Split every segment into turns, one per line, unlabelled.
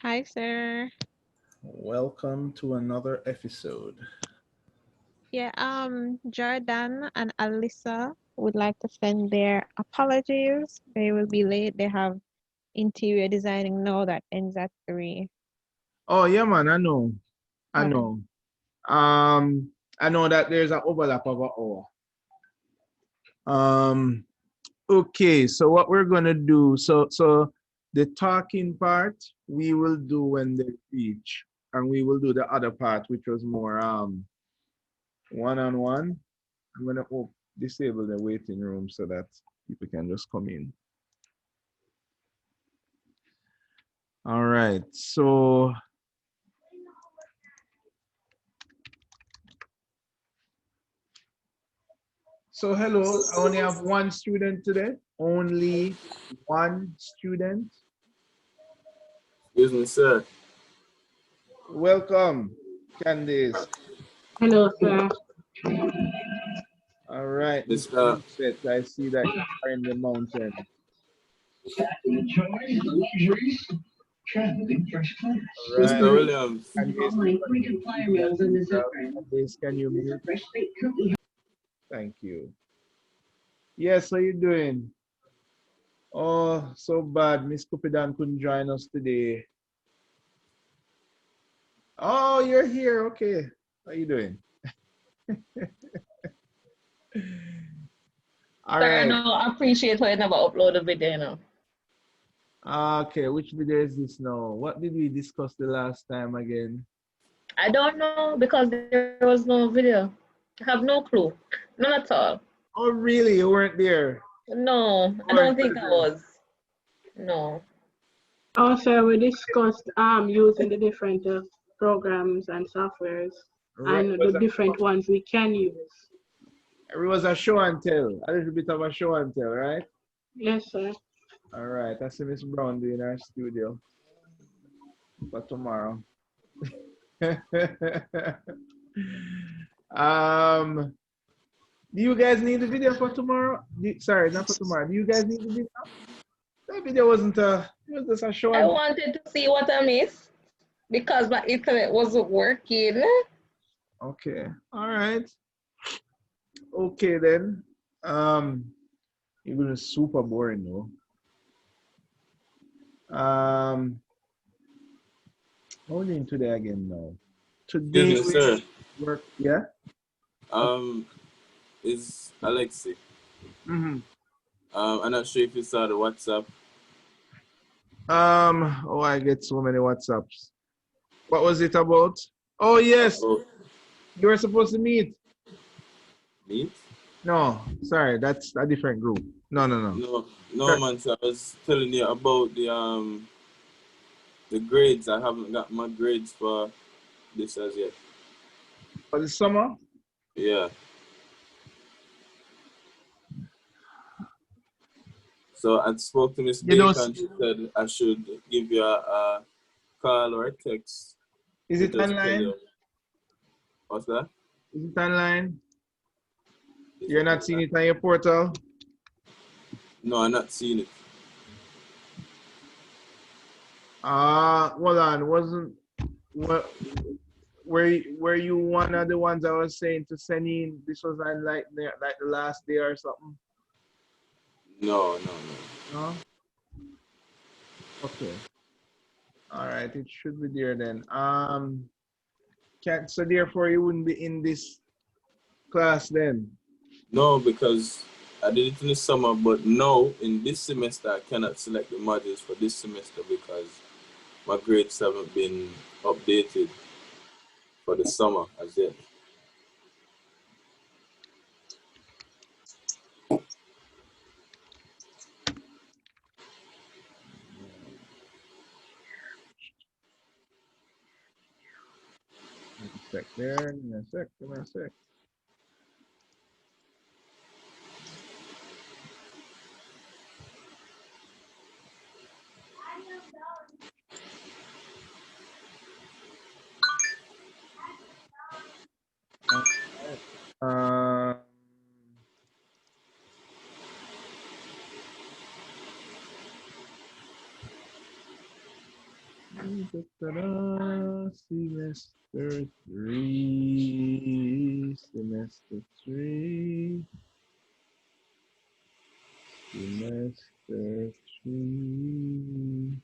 Hi, sir.
Welcome to another episode.
Yeah, Jordan and Alyssa would like to send their apologies. They will be late. They have interior designing now that ends at 3.
Oh yeah, man, I know. I
Okay.
know. Um, I know that there's an overlap of an hour. Um, okay, so what we're gonna do, so the talking part we will do when they reach, and we will do the other part, which was more one-on-one. I'm gonna disable the waiting room so that people can just come in. All right, so hello, I only have one student today. Only one student.
Excuse me, sir.
Welcome, Candice.
Hello, sir.
All right, Miss
Mr.
Princess, I see that you are in the mountain. All right,
Mr. Williams.
Candice, Candice, can you mute? Thank you. Yes, how you doing? Oh, so bad. Miss Kupidan couldn't join us today. Oh, you're here. Okay. How you doing? All
Sir,
right.
no, I appreciate how you never upload a video,
Okay, which video is this now? What did we discuss the last time again?
I don't know because there was no video. I have no clue. None at all.
Oh, really? You weren't there?
No, I
You
don't
weren't
think I
present?
was. No.
Also, we discussed using the different programs and softwares
Right.
and the different ones we can use.
It was a show and tell, a little bit of a show and tell, right?
Yes, sir.
All right. I see Miss Brown doing our studio for tomorrow. um, do you guys need the video for tomorrow? Sorry, not for tomorrow. Do you guys need the video? That video wasn't it was just a show
I
and tell.
wanted to see what I missed because my internet wasn't working.
Okay. All right. Okay then. It was super boring though. How are we doing today again now?
Excuse
Today
me,
we
sir.
work, yeah?
Um, is Alexi.
Mm-hmm.
I'm not sure if you saw the WhatsApp.
Oh, I get so many WhatsApps. What was it about? Oh, yes,
About
you were supposed to meet.
meet.
No, sorry, that's a different group. No, no, no.
No, no,
Sure.
man. So I was telling you about the grades. I haven't got my grades for this as yet.
For the summer?
Yeah. So I spoke to Miss
You know,
Baker and she said I should give you a call or a text
is
to
it
just tell
online?
you what's that?
Is it online?
Is
You're
it
not seeing
online?
it on your portal?
No, I'm not seeing it.
Hold on. Wasn't what were you one of the ones I was saying to send in? This was on like the last day or something?
No, no, no.
No? Okay. All right, it should be there then. Can't, so therefore you wouldn't be in this class then.
No, because I did it in the summer, but now in this semester I cannot select the modules for this semester because my grades haven't been updated for the summer as yet.
Give me a sec there, give me a sec, give me a sec. All right. Semester 3. Semester 3. Semester 3.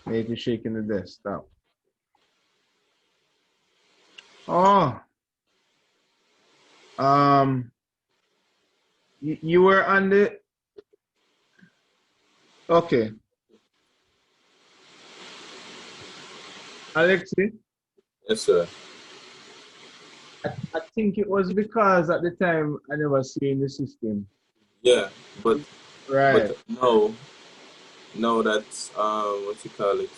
Maybe shaking the desktop. Oh, you were on the. Okay, Alexi.
Yes, sir.
I think it was because at the time I never see in the system.
Yeah, but
Right.
now that's what you call it?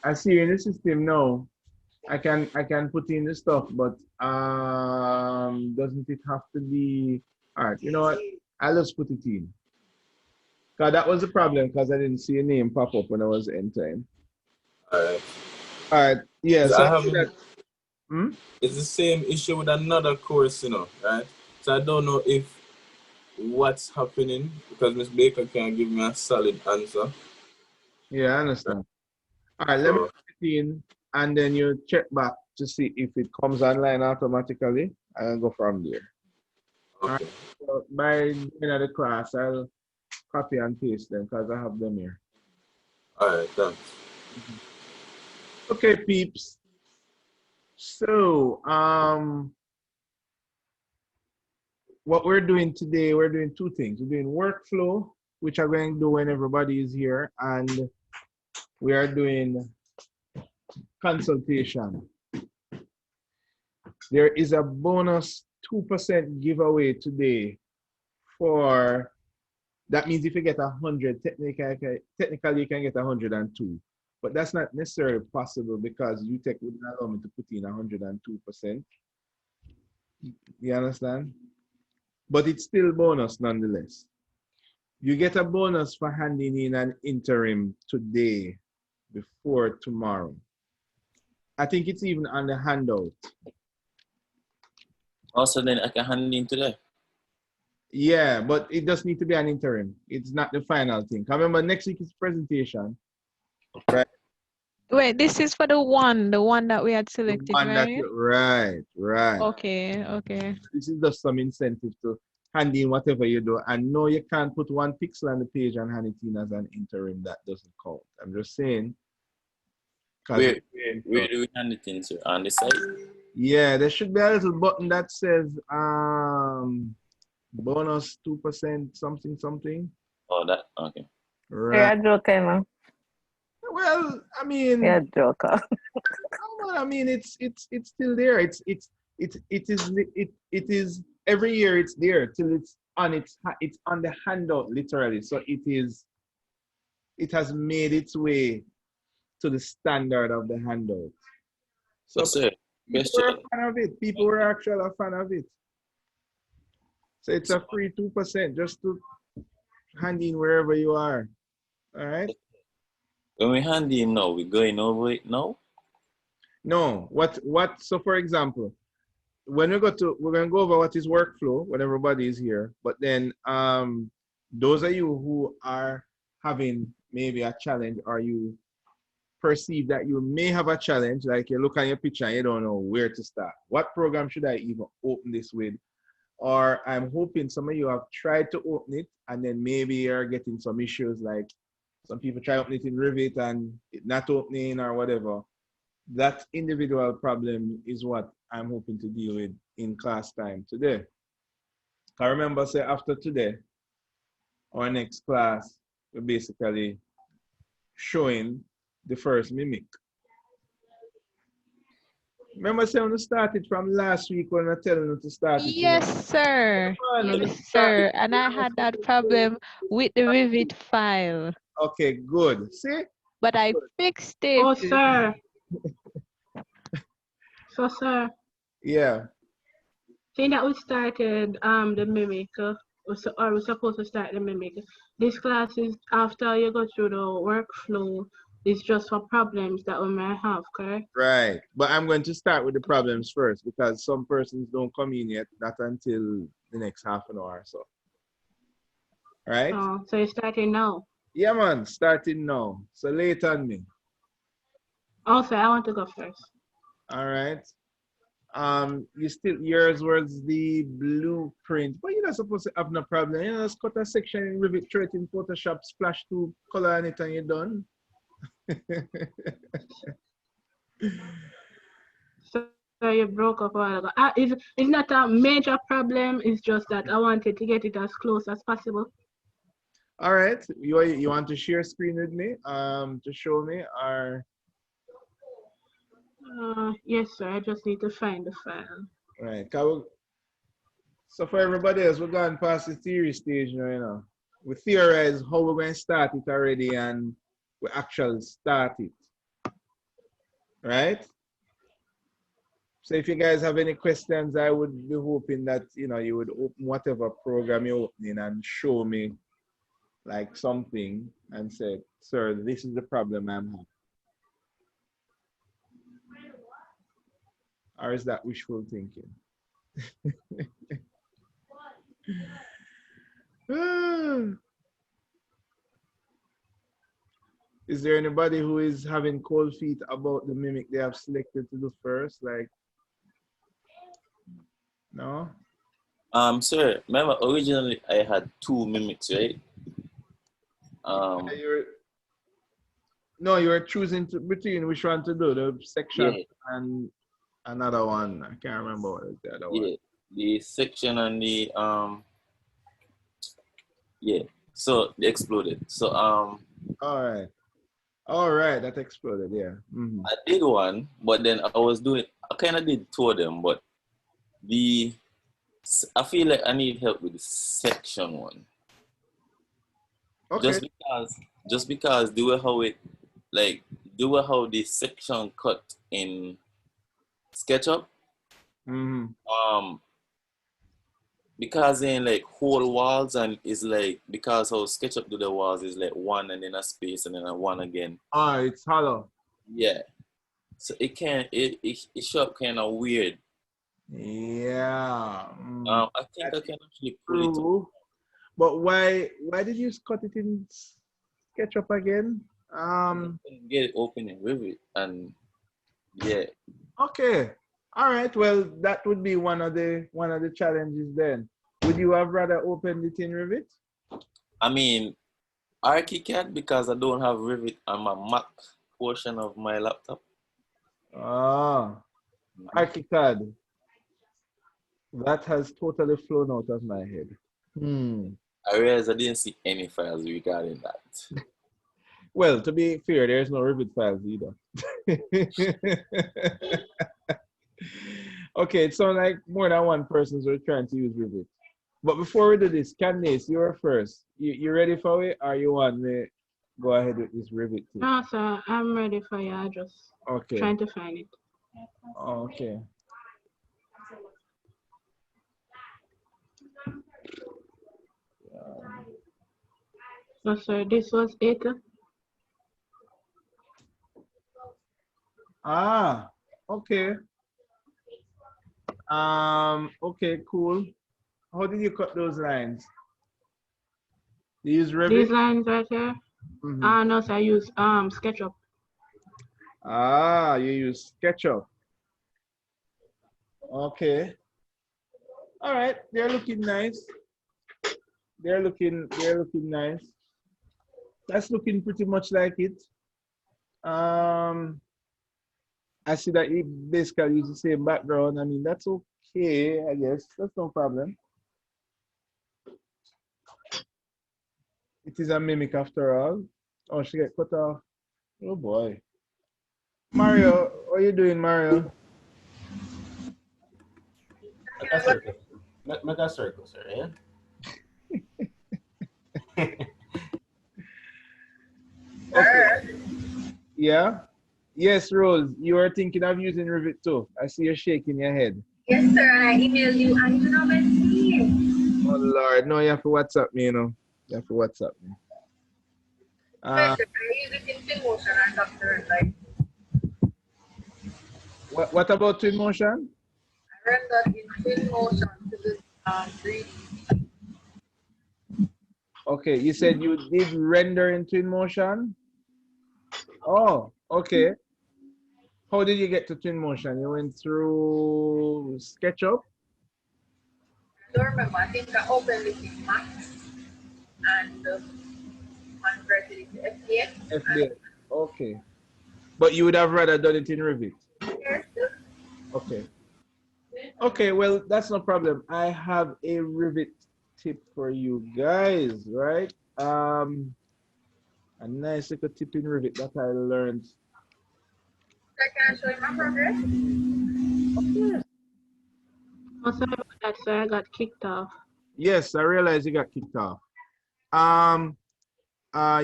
I see in the system now. I can put in the stuff, but doesn't it have to be all right? You know what? I'll just put it in. Cause that was the problem because I didn't see a name pop up when I was entering.
Alright.
All right. Yeah,
'Cause
so
I
I see
haven't.
that. Hmm?
It's the same issue with another course, right? So I don't know if what's happening because Miss Baker can't give me a solid answer.
Yeah, I
Right?
understand. All right, let me
So
put it in and then you check back to see if it comes online automatically and go from there. All right.
okay.
So by the end of the class, I'll copy and paste them because I have them here.
Alright, thanks.
Okay, peeps. So, what we're doing today, we're doing two things. We're doing workflow, which I'm going to do when everybody is here, and we are doing consultation. There is a bonus 2% giveaway today for, that means if you get 100, technically you can get 102. But that's not necessarily possible because UTech wouldn't allow me to put in 102%. You understand? But it's still bonus nonetheless. You get a bonus for handing in an interim today before tomorrow. I think it's even on the handout.
Also, then I can hand in today.
Yeah, but it does need to be an interim. It's not the final thing. Remember, next week is presentation, right?
Wait, this is for the one that we had
The
selected,
one that,
right?
right.
Okay.
This is just some incentive to hand in whatever you do. And no, you can't put one pixel on the page and hand it in as an interim. That doesn't count. I'm just saying.
Where do we hand it in, sir? On the side?
Yeah, there should be a little button that says bonus 2% something.
Oh, that, okay.
Right.
You're a joker, man.
Well, I mean,
You're a joker.
well, I mean, it's still there. It is every year it's there till it's on the handout literally. So it has made its way to the standard of the handout.
So,
So
sir,
people were a
question.
fan of it. People were actually a fan of it. So it's a free 2% just to hand in wherever you are. All right.
When we hand in now, we going over it now?
No, so for example, when we're gonna go over what is workflow when everybody is here, but then those of you who are having maybe a challenge or you perceive that you may have a challenge, like you look at your picture and you don't know where to start. What program should I even open this with? Or I'm hoping some of you have tried to open it and then maybe you're getting some issues like some people try opening it in Revit and it not opening or whatever. That individual problem is what I'm hoping to deal with in class time today. I remember say after today, our next class, we're basically showing the first mimic. Remember saying to start it from last week when I telling you to start it, you know?
Yes, sir.
Come on,
Yes, sir. And I had that problem with the Revit file,
Okay, good. See?
but I fixed it.
Oh, sir. So, sir,
Yeah.
saying that we started the mimic, or we're supposed to start the mimic. This class is after you go through the workflow is just for problems that we may have, correct?
Right. But I'm going to start with the problems first because some persons don't come in yet, not until the next half an hour or so. Right?
So you're starting now.
Yeah, man. Starting now. So late on me.
Also, I want to go first.
All right. Yours was the blueprint, but you're not supposed to have no problem. You know, just cut a section in Revit, throw it in Photoshop, splash two color on it, and you're done.
So you broke up a while ago. It's not a major problem. It's just that I wanted to get it as close as possible.
All right. You want to share screen with me? To show me or
Yes, sir. I just need to find the file.
right. So for everybody else, we're going past the theory stage now, you know. We theorize how we're going to start it already and we actually start it. Right? So if you guys have any questions, I would be hoping that, you know, you would open whatever program you're opening and show me like something and say, sir, this is the problem I'm having. Or is that wishful thinking? Is there anybody who is having cold feet about the mimic they have selected to do first? Like, no?
Sir, remember originally I had 2 mimics, right?
No, you were choosing between which one to do, the section and another one. I can't remember what was the other one.
The section and the so they exploded. So
all right, that exploded. Yeah. Mm-hmm.
I did one, but then I kind of did 2 of them, but I feel like I need help with the section one.
Okay.
Just because the way how the section cut in SketchUp.
Mm-hmm.
Because in like whole walls and is like because how SketchUp do the walls is like 1 and then a space and then a 1 again.
It's hollow.
Yeah. So it show up kind of weird.
Yeah.
I think I can actually pull it up.
But why did you cut it in SketchUp again?
Get it open in Revit and yeah.
Okay. All right. Well, that would be one of the challenges then. Would you have rather opened it in Revit?
I mean, ArchiCAD because I don't have Revit on my Mac portion of my laptop.
ArchiCAD. That has totally flown out of my head.
I realized I didn't see any files regarding that.
Well, to be fair, there's no Revit files either. Okay, it sounds like more than one persons were trying to use Revit. But before we do this, Candace, you're first. You ready for it, or you want me go ahead with this Revit thing?
No, sir, I'm ready for you. I just trying to find it.
Okay.
So, sir, this was it.
Okay. Okay, cool. How did you cut those lines? You use Revit?
These lines right here? No, sir, I use SketchUp.
You use SketchUp. Okay. All right, they're looking nice. They're looking nice. That's looking pretty much like it. I see that it basically uses the same background. I mean, that's okay, I guess. That's no problem. It is a mimic after all. Oh, she get cut off. Oh boy. Mario, what are you doing, Mario?
Make a circle. Make a circle, sir, yeah?
Okay. Yeah? Yes, Rose, you are thinking of using Revit too. I see you shaking your head.
Yes, sir. I emailed you and you know me.
Oh, Lord. No, you have to WhatsApp me, you know. You have to WhatsApp me. Uh,
Sir, I use it in Twinmotion and Dr. Like,
what about Twinmotion?
I run that in Twinmotion to do 3D.
Okay, you said you did render in Twinmotion? Oh, okay. How did you get to Twinmotion? You went through SketchUp?
I don't remember. I think I opened it in Max and converted it to FDX.
FBS. Okay. But you would have rather done it in Revit.
Yes,
Okay. Okay, well, that's no problem. I have a Revit tip for you guys, right? A nice little tip in Revit that I learned.
sir, can I show you my progress?
Oh, sorry about that, sir. I got kicked off.
Yes, I realized you got kicked off. Um,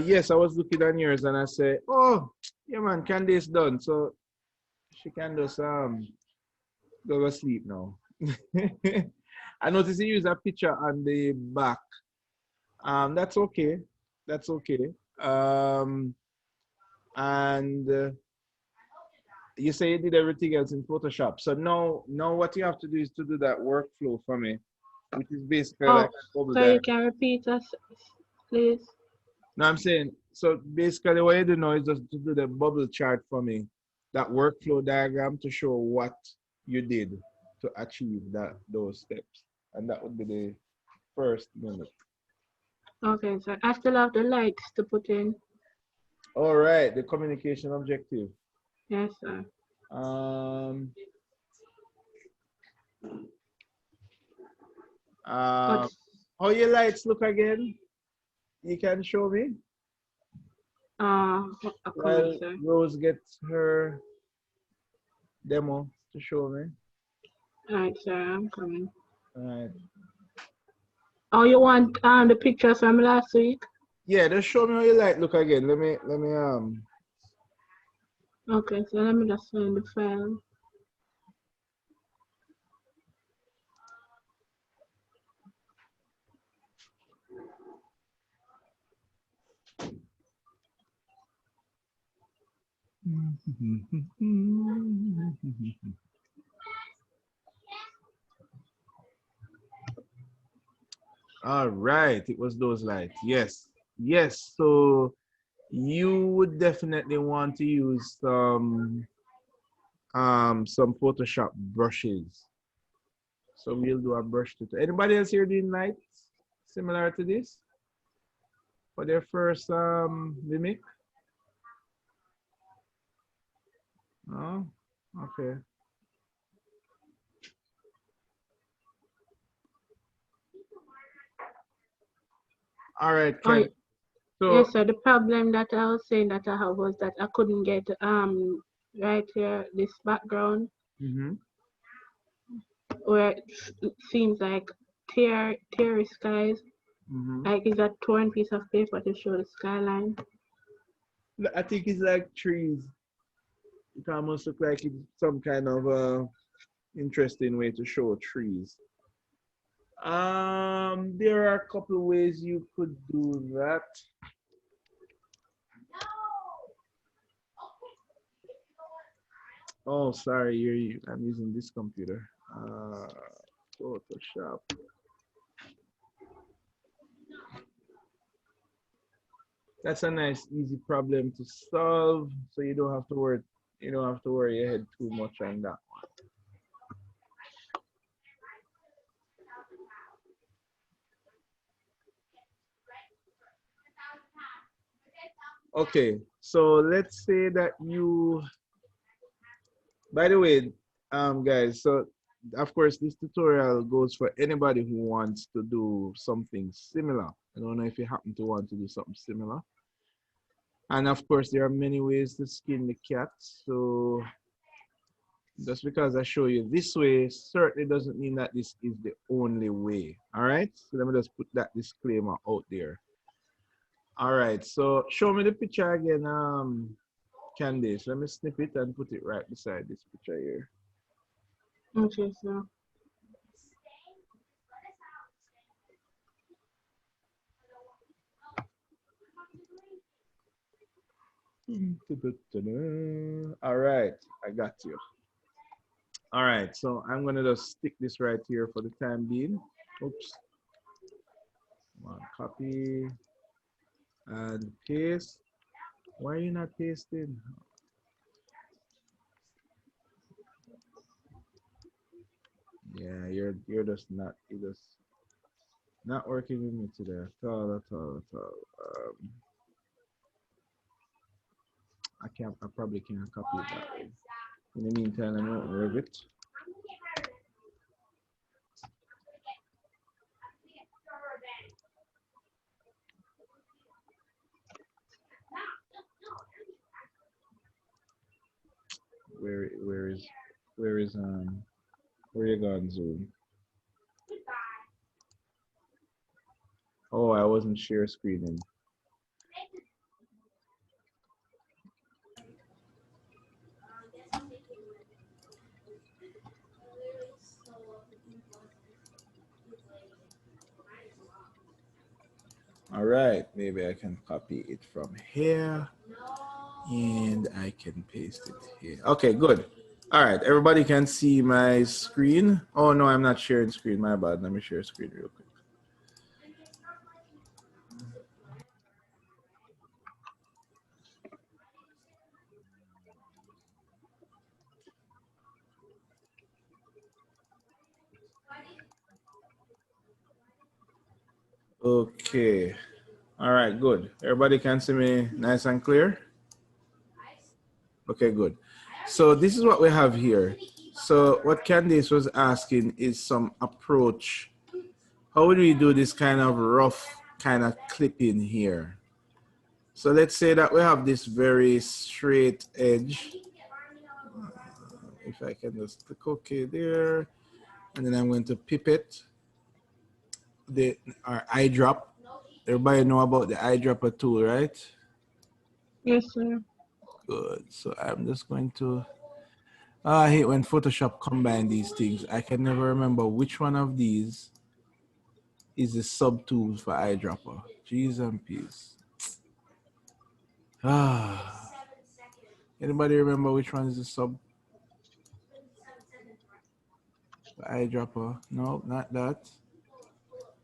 yes, I was looking on yours and I said, oh, yeah, man, Candace done. So she can just go to sleep now. I noticed you use a picture on the back. That's okay. That's okay. And you say you did everything else in Photoshop. So now what you have to do is to do that workflow for me, which is basically
Oh,
like a bubble
so you
diagram.
can repeat us, please?
No, I'm saying, so basically what you do now is just to do the bubble chart for me, that workflow diagram to show what you did to achieve those steps. And that would be the first minute.
Okay, sir. I still have the lights to put in.
All right, the communication objective.
Yes, sir.
Um,
But
how your lights look again? You can show me
I'm coming,
while
sir.
Rose gets her demo to show me.
All right, sir. I'm coming.
All right.
Oh, you want the pictures from last week?
Yeah, just show me how your light look again. Let me
Okay, so let me just find the file.
All right, it was those lights. Yes. Yes. So you would definitely want to use some Photoshop brushes. So we'll do a brush tutorial. Anybody else here doing lights similar to this for their first mimic? No? Okay. All right,
Oh,
Ken. So
yes, sir. The problem that I was saying that I have was that I couldn't get right here this background
mhm.
where it seems like teary skies.
Mhm.
Like it's a torn piece of paper to show the skyline.
I think it's like trees. It almost look like it's some kind of interesting way to show trees. There are a couple of ways you could do that. Oh, sorry, I'm using this computer. Photoshop. That's a nice, easy problem to solve, so you don't have to worry. You don't have to worry your head too much on that. Okay, so let's say that you, by the way, guys, so of course this tutorial goes for anybody who wants to do something similar. I don't know if you happen to want to do something similar. And of course, there are many ways to skin the cat. So just because I show you this way certainly doesn't mean that this is the only way. All right, so let me just put that disclaimer out there. All right, so show me the picture again, Candice. Let me snip it and put it right beside this picture here.
Okay, sir.
All right, I got you. All right, so I'm gonna just stick this right here for the time being. Oops. Come on, copy and paste. Why are you not pasting? Yeah, you're just not working with me today at all. I probably can't copy it that way. In the meantime, I'm not Revit. Where is where is where you gone, Zoom? Oh, I wasn't share screening. All right, maybe I can copy it from here and I can paste it here. Okay, good. All right, everybody can see my screen. Oh no, I'm not sharing screen, my bad. Let me share screen real quick. Okay. All right, good. Everybody can see me nice and clear? Okay, good. So this is what we have here. So what Candice was asking is some approach. How would we do this kind of rough kind of clipping here? So let's say that we have this very straight edge. If I can just click OK there, and then I'm going to pipette our eyedrop. Everybody know about the eyedropper tool, right?
Yes, sir.
Good. So I'm just going to. I hate when Photoshop combine these things. I can never remember which one of these is the sub tools for eyedropper. Jeez and peace. Ah. Anybody remember which one is the sub? The eyedropper? No, not that.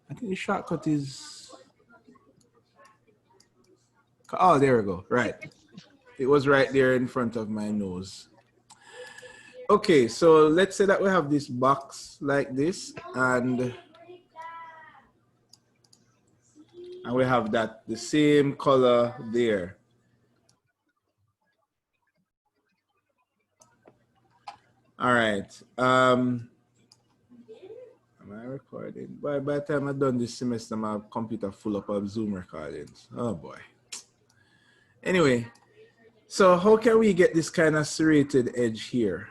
I think the shortcut is. Oh, there we go. Right. It was right there in front of my nose. Okay, so let's say that we have this box like this, and we have that the same color there. All right. Am I recording? By the time I'm done this semester, my computer full up of Zoom recordings. Oh boy. Anyway, so how can we get this kind of serrated edge here?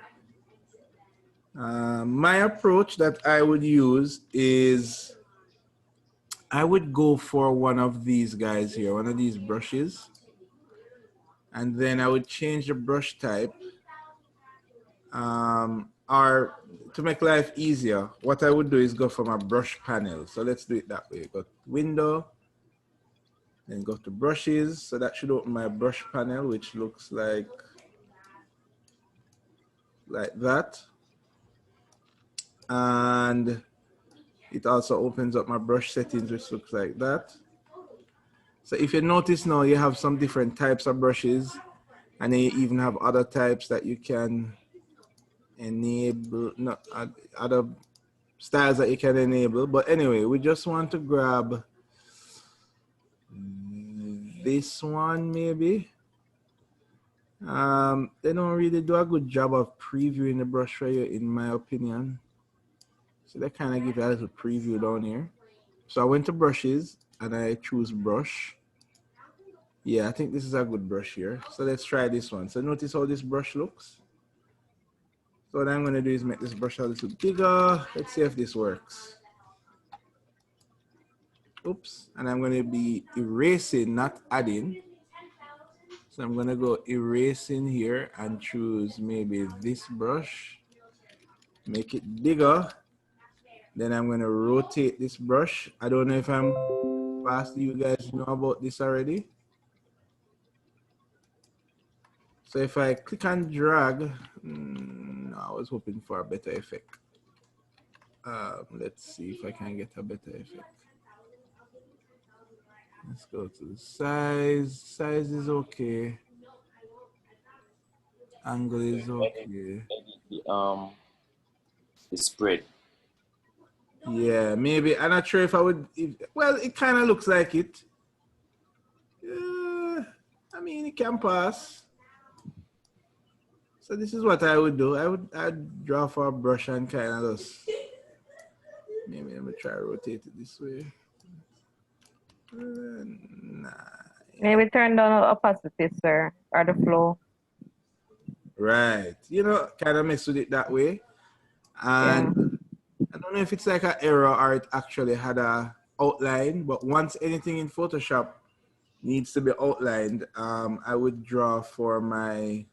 My approach that I would use is I would go for one of these guys here, one of these brushes. And then I would change the brush type. Or to make life easier, what I would do is go from a brush panel. So let's do it that way. Go to window, then go to brushes. So that should open my brush panel, which looks like that. And it also opens up my brush settings, which looks like that. So if you notice now, you have some different types of brushes, and then you even have other types that you can enable, not other styles that you can enable. But anyway, we just want to grab this one maybe. They don't really do a good job of previewing the brush for you, in my opinion. So they kind of give you a little preview down here. So I went to brushes and I choose brush. Yeah, I think this is a good brush here. So let's try this one. So notice how this brush looks. So what I'm going to do is make this brush a little bigger. Let's see if this works. Oops. And I'm going to be erasing, not adding. So I'm going to go erasing here and choose maybe this brush. Make it bigger. Then I'm going to rotate this brush. I don't know if I'm fast. You guys know about this already? So if I click and drag, I was hoping for a better effect. Let's see if I can get a better effect. Let's go to the size. Size is okay. Angle is okay.
The spread.
Yeah, maybe. I'm not sure if I would. Well, it kind of looks like it. I mean, it can pass. So this is what I would do. I'd draw for a brush and kind of just. Maybe let me try to rotate it this way. Nah.
Maybe turn down the opacity, sir, or the flow.
Right. You know, kind of mess with it that way. And yeah. I don't know if it's like an error or it actually had a outline, but once anything in Photoshop needs to be outlined, I would draw for my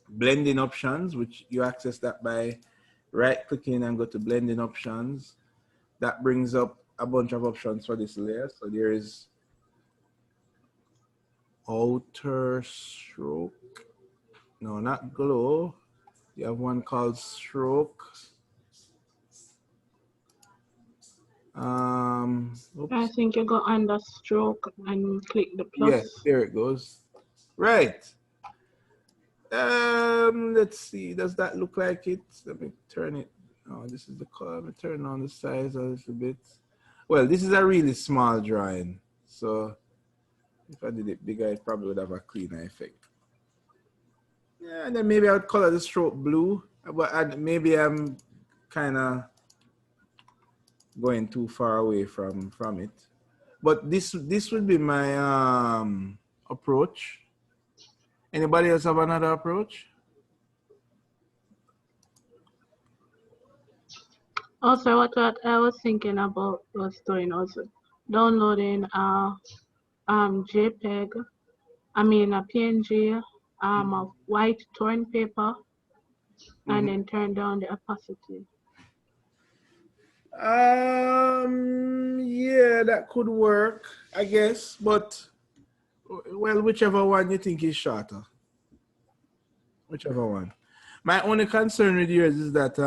blending options, which you access that by right-clicking and go to blending options. That brings up a bunch of options for this layer. So there is outer stroke. No, not glow. You have one called stroke.
I think you go under stroke and click the plus.
Yeah, there it goes. Right. Let's see. Does that look like it? Let me turn it. Oh, this is the color. Let me turn on the size a little bit. Well, this is a really small drawing. So if I did it bigger, it probably would have a cleaner effect. Yeah, and then maybe I would color the stroke blue, but maybe I'm kind of going too far away from it. But this would be my approach. Anybody else have another approach?
Also, what I was thinking about was doing also downloading JPEG, a PNG, of white torn paper, and then turn down the opacity.
Yeah, that could work, I guess, but well, whichever one you think is shorter. Whichever one. My only concern with yours is that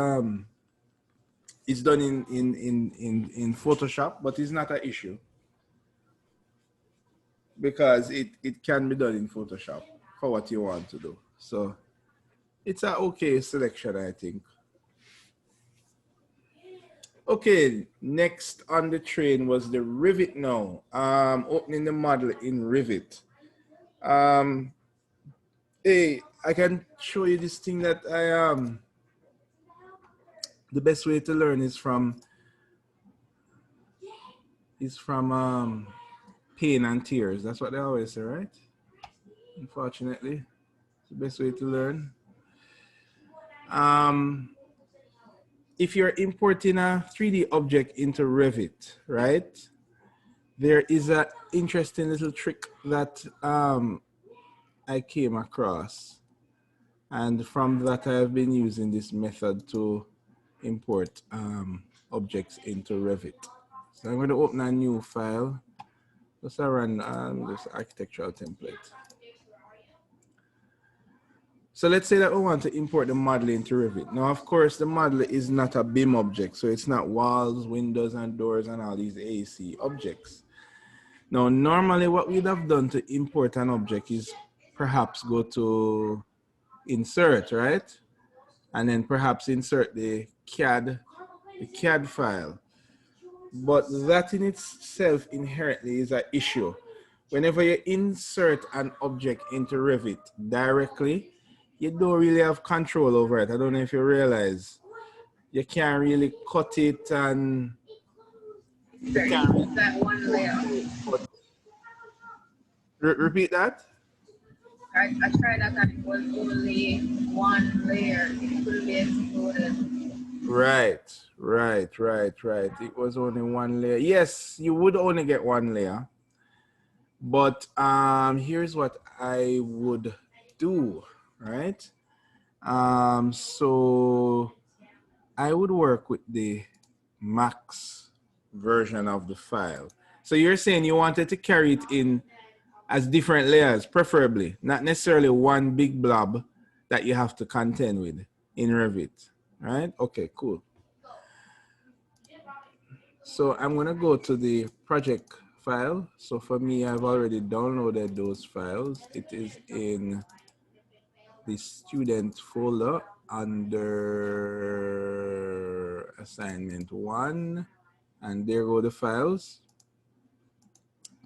it's done in Photoshop, but it's not an issue because it can be done in Photoshop for what you want to do. So it's an okay selection, I think. Okay, next on the train was the Rivet now. Opening the model in Rivet. Hey, I can show you this thing that the best way to learn is from pain and tears. That's what they always say, right? Unfortunately, it's the best way to learn. If you're importing a 3D object into Revit, right? There is an interesting little trick that I came across. And from that, I've been using this method to import objects into Revit. So I'm going to open a new file. Let's run this architectural template. So let's say that we want to import the model into Revit. Now, of course, the model is not a BIM object. So it's not walls, windows, and doors, and all these AC objects. Now, normally what we'd have done to import an object is perhaps go to insert, right? And then perhaps insert the CAD file. But that in itself inherently is an issue. Whenever you insert an object into Revit directly, you don't really have control over it. I don't know if you realize. You can't really cut it and you can't
that one layer.
Repeat that?
I tried that and it was only one layer. It couldn't be exploded.
Right. It was only one layer. Yes, you would only get one layer. But here's what I would do, right? So I would work with the max version of the file. So you're saying you wanted to carry it in as different layers, preferably, not necessarily one big blob that you have to contend with in Revit, right? Okay, cool. So I'm gonna go to the project file. So for me, I've already downloaded those files. It is in the student folder under assignment 1, and there go the files.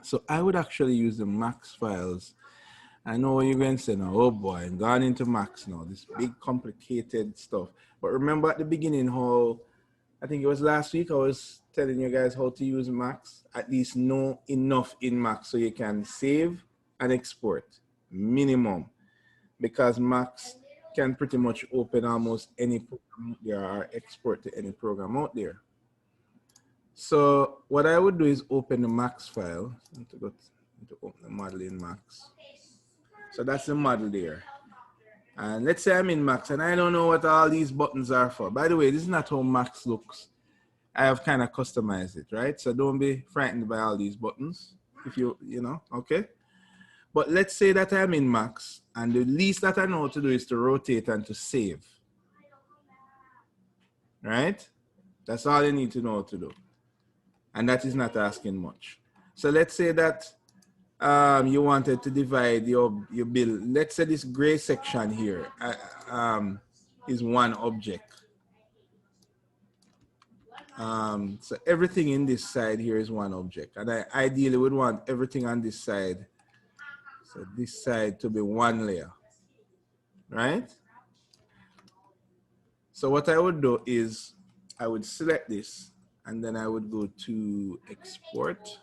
So I would actually use the max files. I know what you're going to say now, oh boy, I'm gone into max now, this big complicated stuff. But remember at the beginning how, I think it was last week, I was telling you guys how to use max, at least know enough in max so you can save and export, minimum. Because max can pretty much open almost any program there or export to any program out there. So what I would do is open the max file. To open the model in max. So that's the model there. And let's say I'm in max and I don't know what all these buttons are for. By the way, this is not how max looks. I have kind of customized it, right? So don't be frightened by all these buttons. If you know, okay? But let's say that I'm in max and the least that I know how to do is to rotate and to save. Right? That's all you need to know how to do. And that is not asking much. So let's say that you wanted to divide your bill. Let's say this gray section here is one object. So everything in this side here is one object. And I ideally would want everything on this side, so this side to be one layer, right? So what I would do is I would select this and then I would go to export.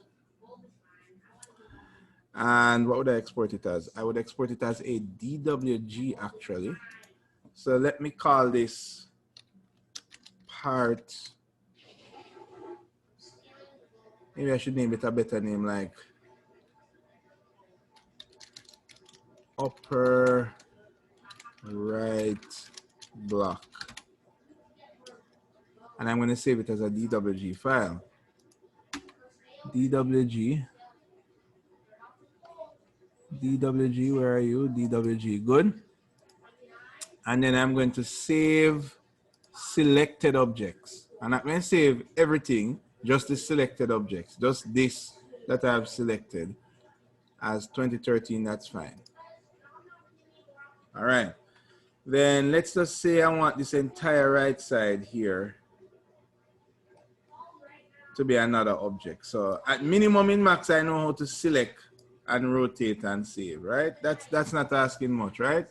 And what would I export it as? I would export it as a DWG actually. So let me call this part, maybe I should name it a better name like upper right block. And I'm going to save it as a DWG file. DWG, where are you? DWG, good. And then I'm going to save selected objects. I'm not going to save everything, just the selected objects, just this that I've selected as 2013, that's fine. All right. Then let's just say I want this entire right side here to be another object. So at minimum in max, I know how to select and rotate and save, right? That's not asking much, right?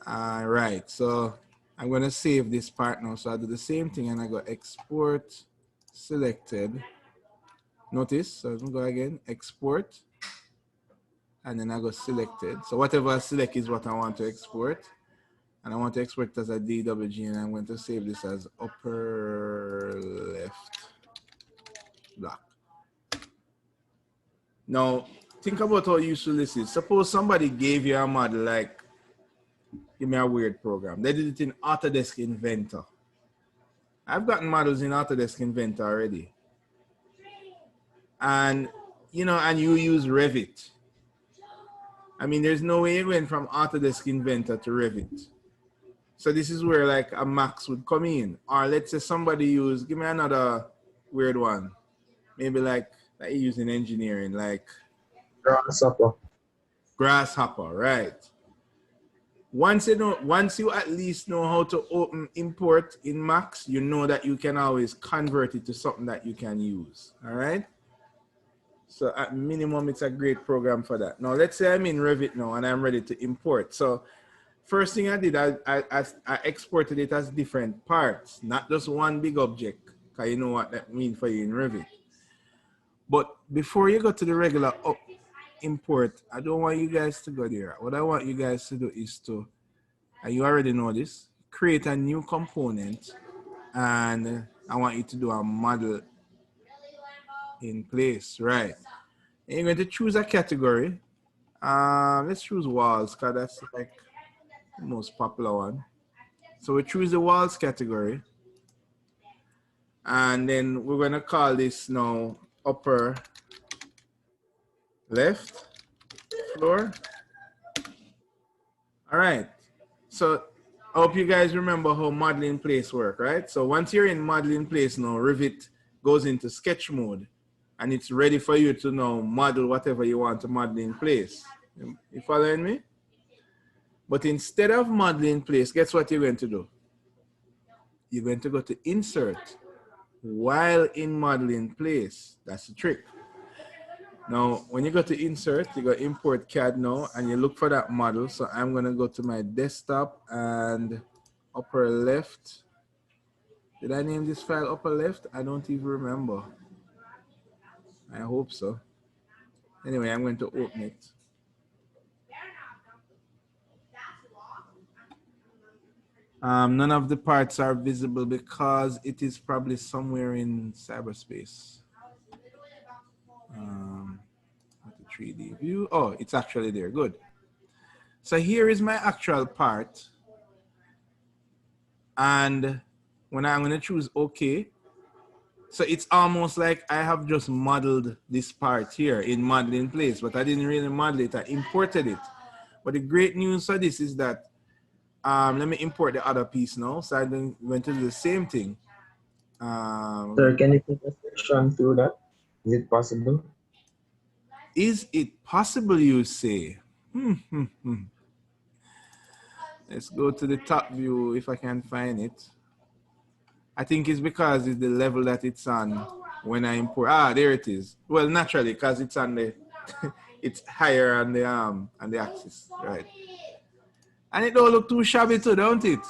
All right, so I'm gonna save this part now. So I do the same thing and I go export selected. Notice, so I'm gonna go again, export, and then I go selected. So whatever I select is what I want to export. And I want to export it as a DWG, and I'm going to save this as upper left block. Now, think about how useful this is. Suppose somebody gave you a model like, give me a weird program. They did it in Autodesk Inventor. I've gotten models in Autodesk Inventor already. And, you know, and you use Revit. I mean, there's no way you went from Autodesk Inventor to Revit. So this is where like a max would come in. Or let's say somebody use, give me another weird one. Maybe like that you use in engineering, like
Grasshopper.
Grasshopper, right? Once you at least know how to open import in max, you know that you can always convert it to something that you can use. All right. So at minimum, it's a great program for that. Now let's say I'm in Revit now and I'm ready to import. So first thing I did, I exported it as different parts, not just one big object, because you know what that means for you in Revit. But before you go to the regular import, I don't want you guys to go there. What I want you guys to do is to, and you already know this, create a new component, and I want you to do a model in place, right? And you're going to choose a category. Let's choose walls, because that's like the most popular one. So we choose the walls category. And then we're going to call this now upper left floor. All right. So I hope you guys remember how model in place work, right? So once you're in model in place now, Revit goes into sketch mode and it's ready for you to now model whatever you want to model in place. You following me? But instead of model in place, guess what you're going to do? You're going to go to insert while in model in place. That's the trick. Now, when you go to insert, you go import CAD now, and you look for that model. So I'm gonna go to my desktop and upper left. Did I name this file upper left? I don't even remember. I hope so. Anyway, I'm going to open it. None of the parts are visible because it is probably somewhere in cyberspace. The 3D view. Oh, it's actually there. Good. So here is my actual part. And when I'm going to choose OK, so it's almost like I have just modeled this part here in model in place, but I didn't really model it. I imported it. But the great news for this is that, let me import the other piece now. So I'm going to do the same thing.
Sir, can you put a section through that? Is it possible?
Is it possible, you say? Let's go to the top view if I can find it. I think it's because it's the level that it's on when I import. Ah, there it is. Well, naturally, because it's on the, it's higher on the axis, right? And it don't look too shabby too, don't it?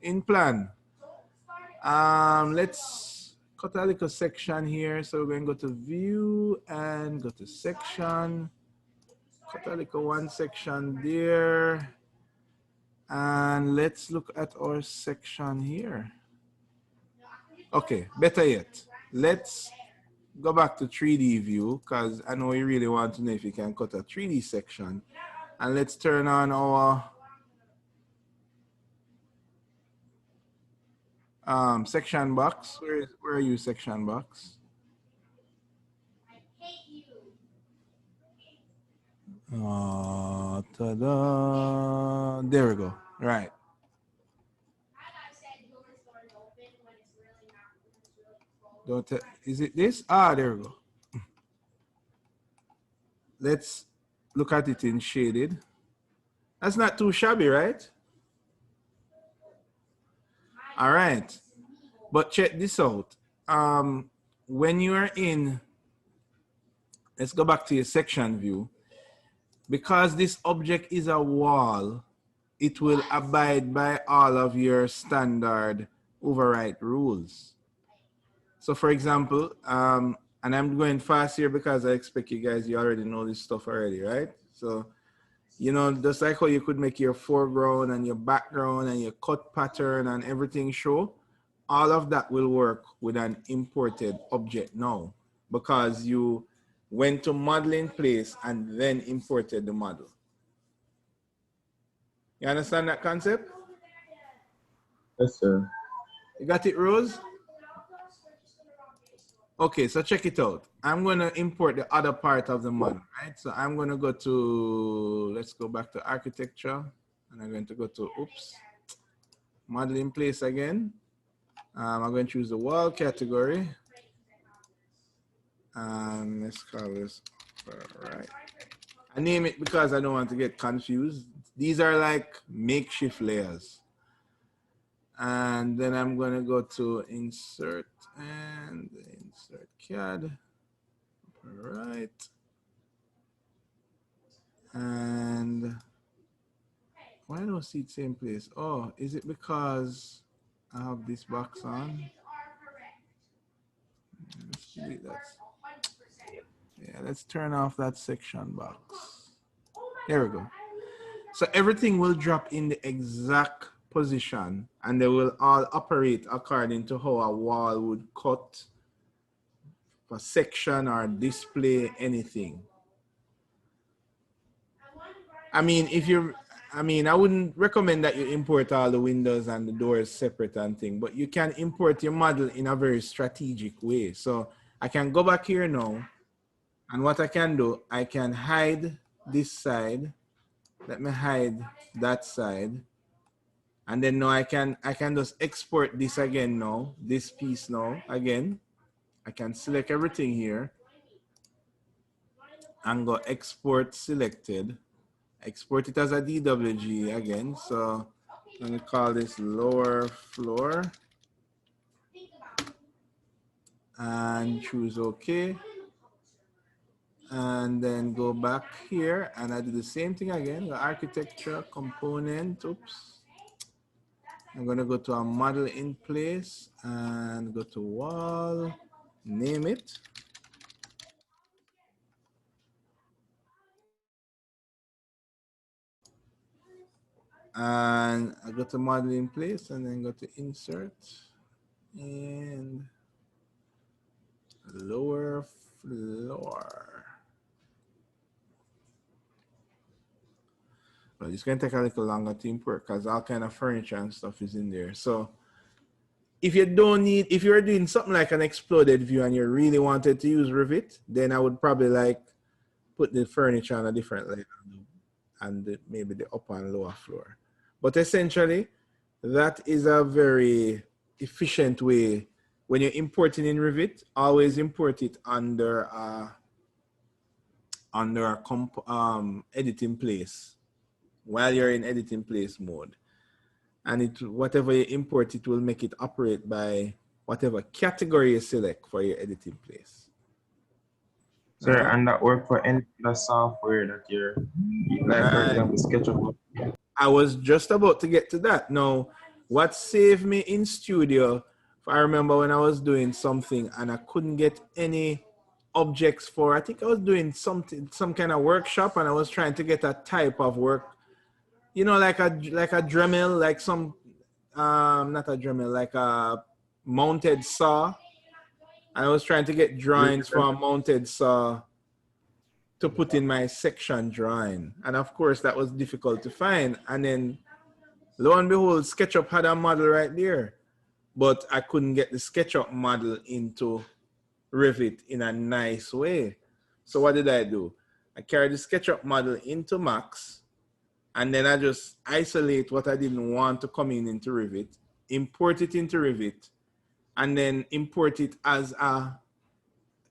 In plan. Let's cut a little section here. So we're going to go to view and go to section. Cut a little one section there. And let's look at our section here. Okay, better yet. Let's go back to 3D view because I know you really want to know if you can cut a 3D section. And let's turn on our section box. Where are you, section box? Ta-da. There we go. Right. Don't is it this? Ah, there we go. Let's look at it in shaded. That's not too shabby, right? All right. But check this out. When you are in, let's go back to your section view. Because this object is a wall, it will abide by all of your standard override rules. So for example, and I'm going fast here because I expect you guys, you already know this stuff already, right? So, you know, just like how you could make your foreground and your background and your cut pattern and everything show, all of that will work with an imported object now because you went to model in place and then imported the model. You understand that concept?
Yes, sir.
You got it, Rose? Okay, so check it out. I'm going to import the other part of the model, right? So I'm going to go to, let's go back to architecture. And I'm going to go to, oops, model in place again. I'm going to choose the wall category. And let's call this, all right. I name it because I don't want to get confused. These are like makeshift layers. And then I'm going to go to insert and insert CAD. All right. And why don't I see it same place? Oh, is it because I have this box on? Let's delete that. Yeah, let's turn off that section box. There we go. So everything will drop in the exact position and they will all operate according to how a wall would cut for section or display anything. I mean, I wouldn't recommend that you import all the windows and the doors separate and thing, but you can import your model in a very strategic way. So I can go back here now And what I can do, I can hide this side. Let me hide that side. And then now I can just export this again now, this piece now again. I can select everything here and go export selected. Export it as a DWG again. So let me call this lower floor and choose OK. And then go back here and I do the same thing again. The architecture component, oops. I'm gonna go to a model in place and go to wall, name it. And I go to model in place and then go to insert and lower floor. Well, it's gonna take a little longer to import because all kind of furniture and stuff is in there. So if you don't need, if you're doing something like an exploded view and you really wanted to use Revit, then I would probably like put the furniture on a different layer and maybe the upper and lower floor. But essentially, that is a very efficient way. When you're importing in Revit, always import it under a editing place while you're in editing place mode. And it, whatever you import, it will make it operate by whatever category you select for your editing place.
Sir, and that work for any other software that you're, like for example, SketchUp.
I was just about to get to that. Now, what saved me in studio, if I remember when I was doing something and I couldn't get any objects for, I think I was doing something, some kind of workshop, and I was trying to get a type of work, you know, like a Dremel, like some, not a Dremel, like a mounted saw. I was trying to get drawings for a mounted saw to put in my section drawing. And of course, that was difficult to find. And then lo and behold, SketchUp had a model right there. But I couldn't get the SketchUp model into Revit in a nice way. So what did I do? I carried the SketchUp model into Max, and then I just isolate what I didn't want to come in into Revit, import it into Revit, and then import it as a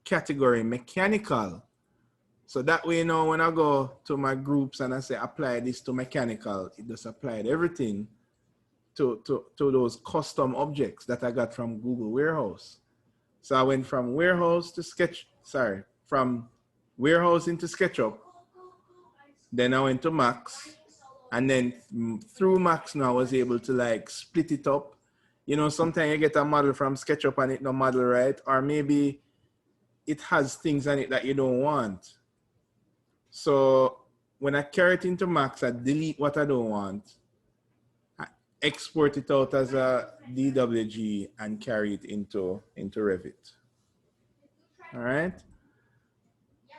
category mechanical. So that way, you know, when I go to my groups and I say apply this to mechanical, it just applied everything to those custom objects that I got from Google Warehouse. So I went from warehouse to from warehouse into SketchUp. Then I went to Max, and then through Max now I was able to like split it up. You know, sometimes you get a model from SketchUp and it no model right, or maybe it has things on it that you don't want. So when I carry it into Max, I delete what I don't want, I export it out as a DWG and carry it into Revit. All right.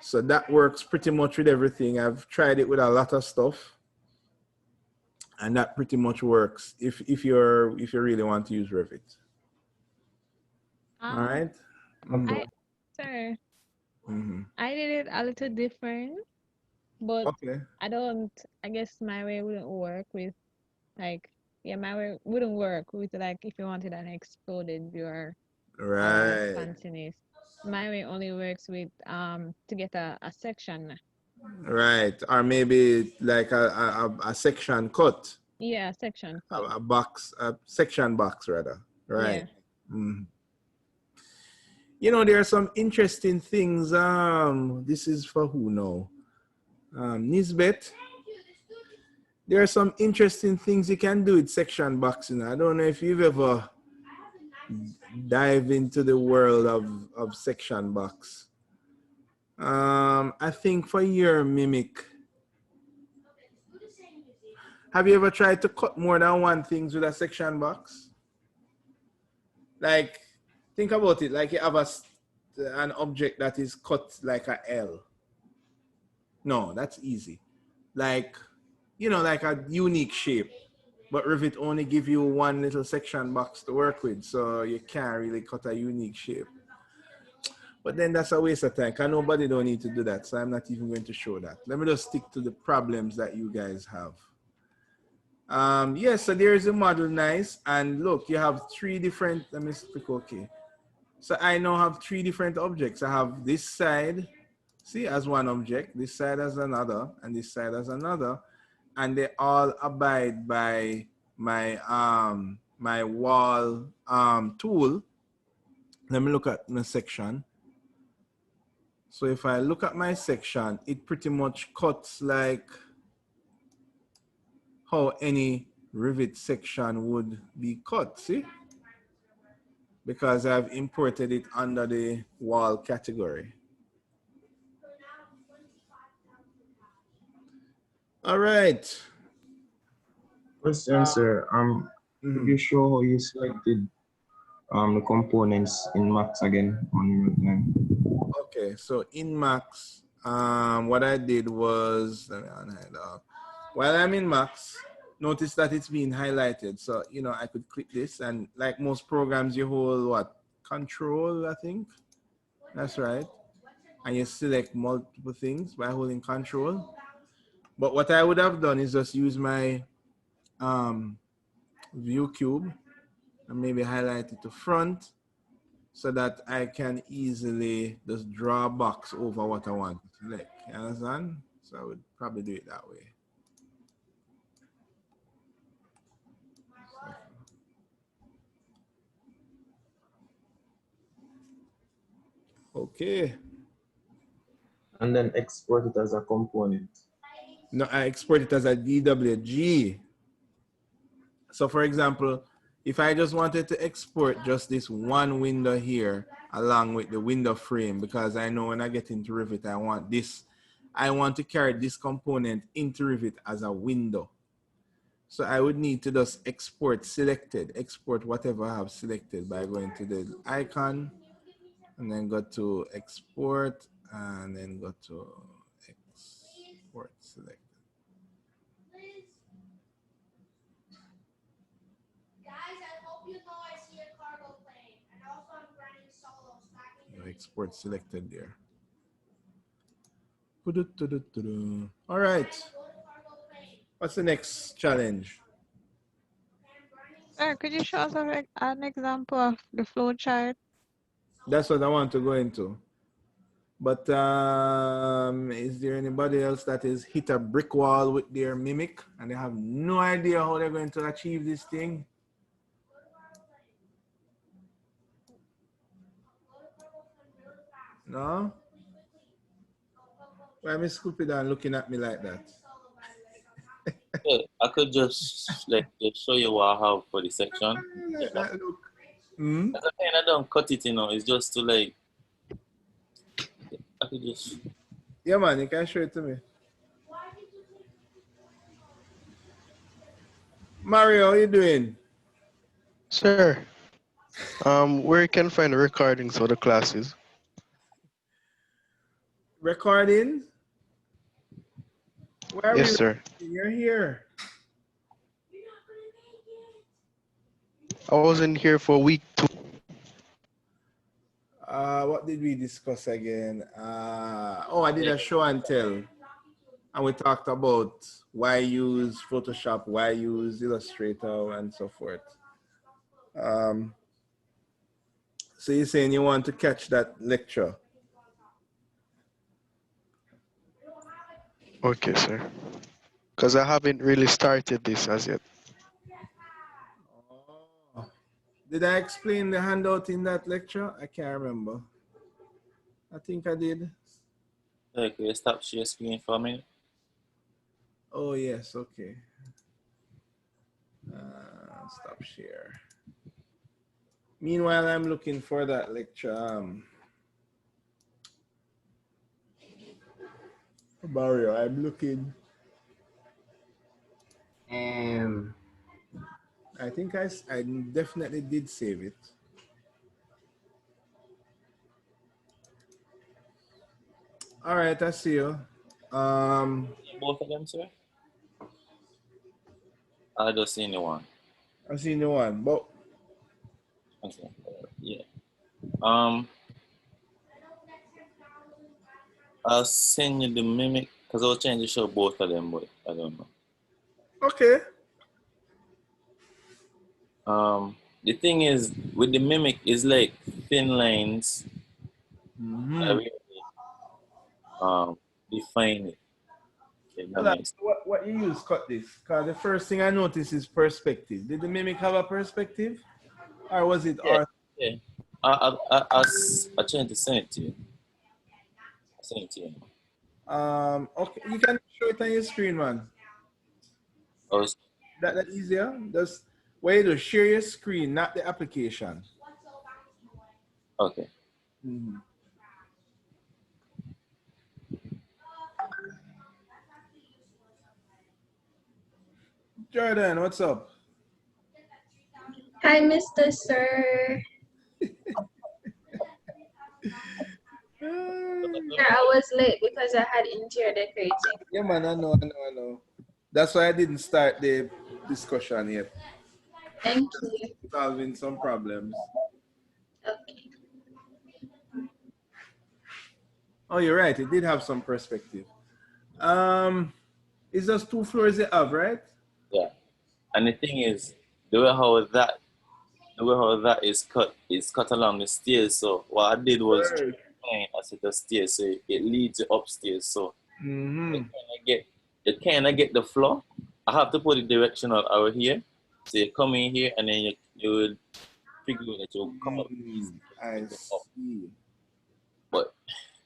So that works pretty much with everything. I've tried it with a lot of stuff, and that pretty much works if you really want to use Revit. All right.
Sir, I did it a little different, but
okay.
I guess my way wouldn't work with like, yeah, my way wouldn't work with like if you wanted an exploded view or all that fanciness. My way only works with to get a section.
Right, or maybe like a section cut.
Yeah, section cut.
A section box rather. Right.
Yeah.
You know, there are some interesting things. This is for who now? Nisbet. There are some interesting things you can do with section boxing. I don't know if you've ever dive into the world of section box. I think for your mimic, have you ever tried to cut more than one things with a section box? Like, think about it, like you have an object that is cut like a L. No, that's easy. Like, you know, like a unique shape. But Revit only give you one little section box to work with, so you can't really cut a unique shape. But then that's a waste of time, because nobody don't need to do that. So I'm not even going to show that. Let me just stick to the problems that you guys have. Yes, so there is a model, nice. And look, you have three different, let me click OK. So I now have three different objects. I have this side, see, as one object, this side as another, and this side as another. And they all abide by my my wall tool. Let me look at my section. So if I look at my section, it pretty much cuts like how any rivet section would be cut, see? Because I've imported it under the wall category. All right.
Question, sir. Could you show how you selected the components in Max again on line?
Okay, so in Max, what I did was, let me unhide off. While I'm in Max, notice that it's being highlighted. So, you know, I could click this, and like most programs, you hold what? Control, I think. That's right. And you select multiple things by holding control. But what I would have done is just use my view cube and maybe highlight it to front so that I can easily just draw a box over what I want to select. You understand? So I would probably do it that way. Okay.
And then export it as a component.
No, I export it as a DWG. So for example, if I just wanted to export just this one window here along with the window frame, because I know when I get into Rivet, I want to carry this component into Rivet as a window. So I would need to just export whatever I have selected by going to the icon and then go to export and then go to export select. Export selected there. All right. What's the next challenge?
Sir, could you show us an example of the flow chart?
That's what I want to go into. But is there anybody else that is hit a brick wall with their mimic and they have no idea how they're going to achieve this thing? No? Why Miss Cupid looking at me like that?
Yeah, I could just just show you what I have for the section.
Look.
I don't cut it, it's just to I could just.
Yeah, man, you can show it to me. Mario, how you doing?
Sir, where you can find the recordings for the classes?
Recording? Where are
Yes,
we?
sir.
You're here.
I was in here for week 2.
What did we discuss again? I did a show and tell. And we talked about why use Photoshop, why use Illustrator, and so forth. So you're saying you want to catch that lecture?
Okay, sir. Because I haven't really started this as yet.
Oh. Did I explain the handout in that lecture? I can't remember. I think I did.
Can you stop share screen for me?
Oh, yes, okay. Stop share. Meanwhile, I'm looking for that lecture. Mario, I'm looking. I think I definitely did save it. All right, I see you.
Both of them, sir? I just seen the one.
I seen the one, but
Okay. Yeah. I'll send you the mimic because I was trying to show both of them, but I don't know.
Okay.
The thing is with the mimic is like thin lines. I really define it. If that
Hold on.
makes sense.
What you use cut this? Because the first thing I noticed is perspective. Did the mimic have a perspective? Or was it
Yeah,
our
yeah. I tried to send it to you. I sent it to you.
okay, you can show it on your screen, man.
Oh,
That easier? Just way to share your screen, not the application.
okay.
Jordan, what's up?
Hi, Mr. Sir. I was late because I had interior decorating.
Yeah, man, I know. That's why I didn't start the discussion yet.
Thank you.
Solving some problems.
Okay.
Oh, you're right. It did have some perspective. It's just 2 floors they have, right?
Yeah. And the thing is, the way how that is cut along the stairs. So what I did was find a set of stairs, so it leads you upstairs. So you kind of get the floor. I have to put the directional arrow here. So you come in here and then you will figure that you'll come up these
I
stairs up.
see.
But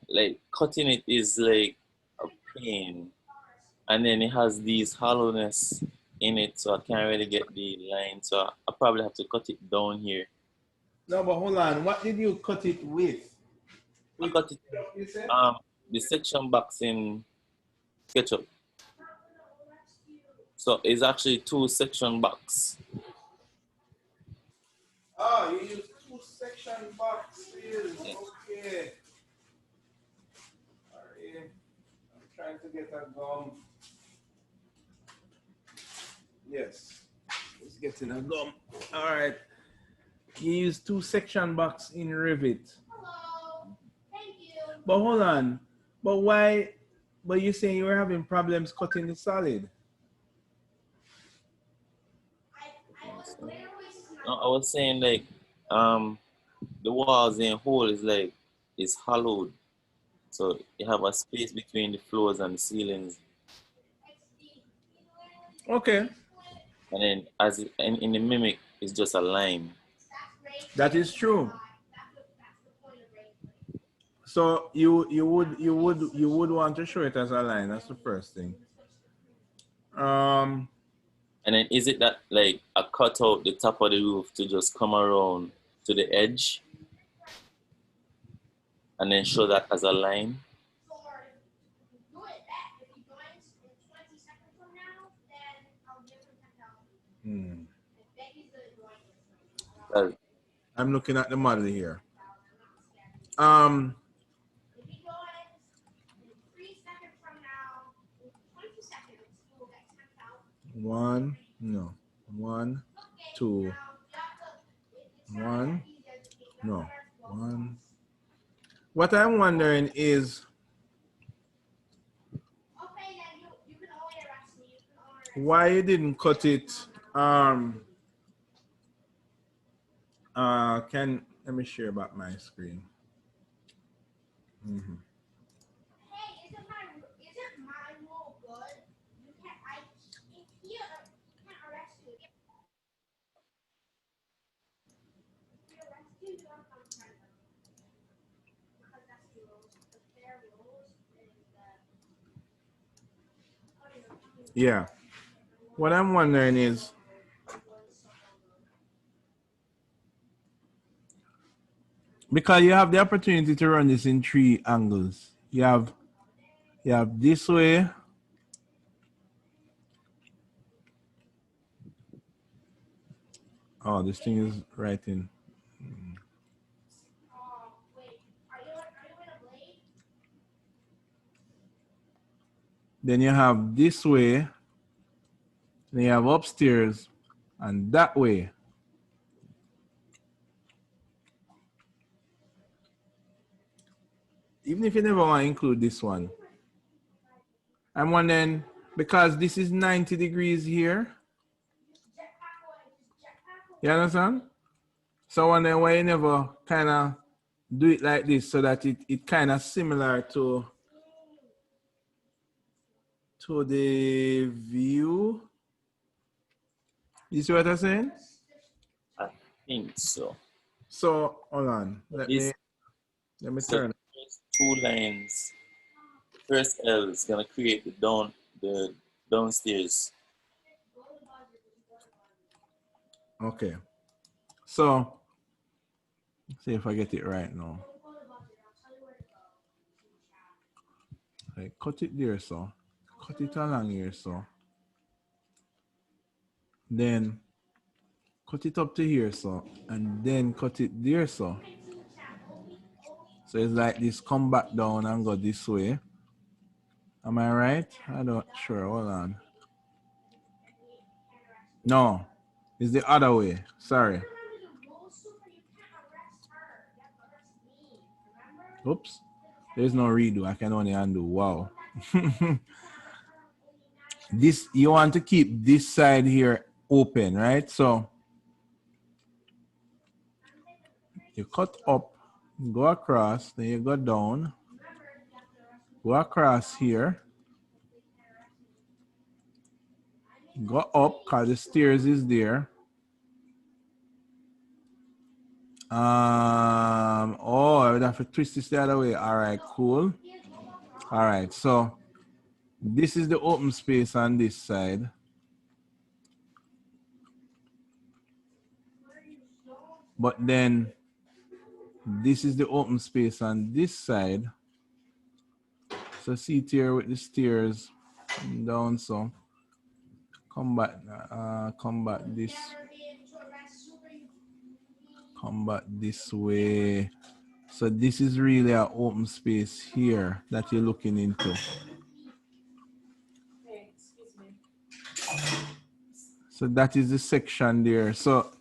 like cutting it is like a pain. And then it has these hollowness in it, so I can't really get the line. So I probably have to cut it down here.
No, but hold on. What did you cut it with?
I cut it
You said?
the section box in SketchUp. So it's actually 2 section box.
Oh, you use 2 section boxes. Okay. Sorry. I'm trying to get a gum. Yes. It's getting a gum. All right. You use 2 section box in Revit. But hold on. But why? But you're saying you were having problems cutting the solid.
No, I was saying like the walls in whole is hollowed. So you have a space between the floors and the ceilings.
Okay.
And then in the mimic it's just a line.
That is true. So you would want to show it as a line. That's the first thing.
And then is it that like I cut out the top of the roof to just come around to the edge and then show that as a line?
I'm looking at the model here. One, no. 1, 2. 1, no. 1. What I'm wondering is why you didn't cut it. Let me share back my screen. Yeah. What I'm wondering is because you have the opportunity to run this in 3 angles. You have this way. Oh, this thing is writing. Then you have this way. Then you have upstairs and that way. even if you never want to include this one, I'm wondering, because this is 90 degrees here. You understand? So I wonder why you never kind of do it like this so that it kind of similar to the view. You see what I'm saying?
I think so.
So hold on. Let me
So
turn.
there's 2 lines. First L is gonna create the downstairs.
Okay. So let's see if I get it right now. I cut it there, so cut it along here, so then cut it up to here, so and then cut it there, so it's like this, come back down and go this way. Am I right? I don't sure. Hold on. No, it's the other way. Sorry. Oops. There's no redo. I can only undo. Wow. This, you want to keep this side here open, right? So you cut up, go across, then you go down, go across here, go up because the stairs is there. Oh, I would have to twist this the other way. All right, cool. All right, so this is the open space on this side. But then this is the open space on this side. So see it here with the stairs down, so come back this, come back this way. So this is really an open space here that you're looking into. So that is the section there. So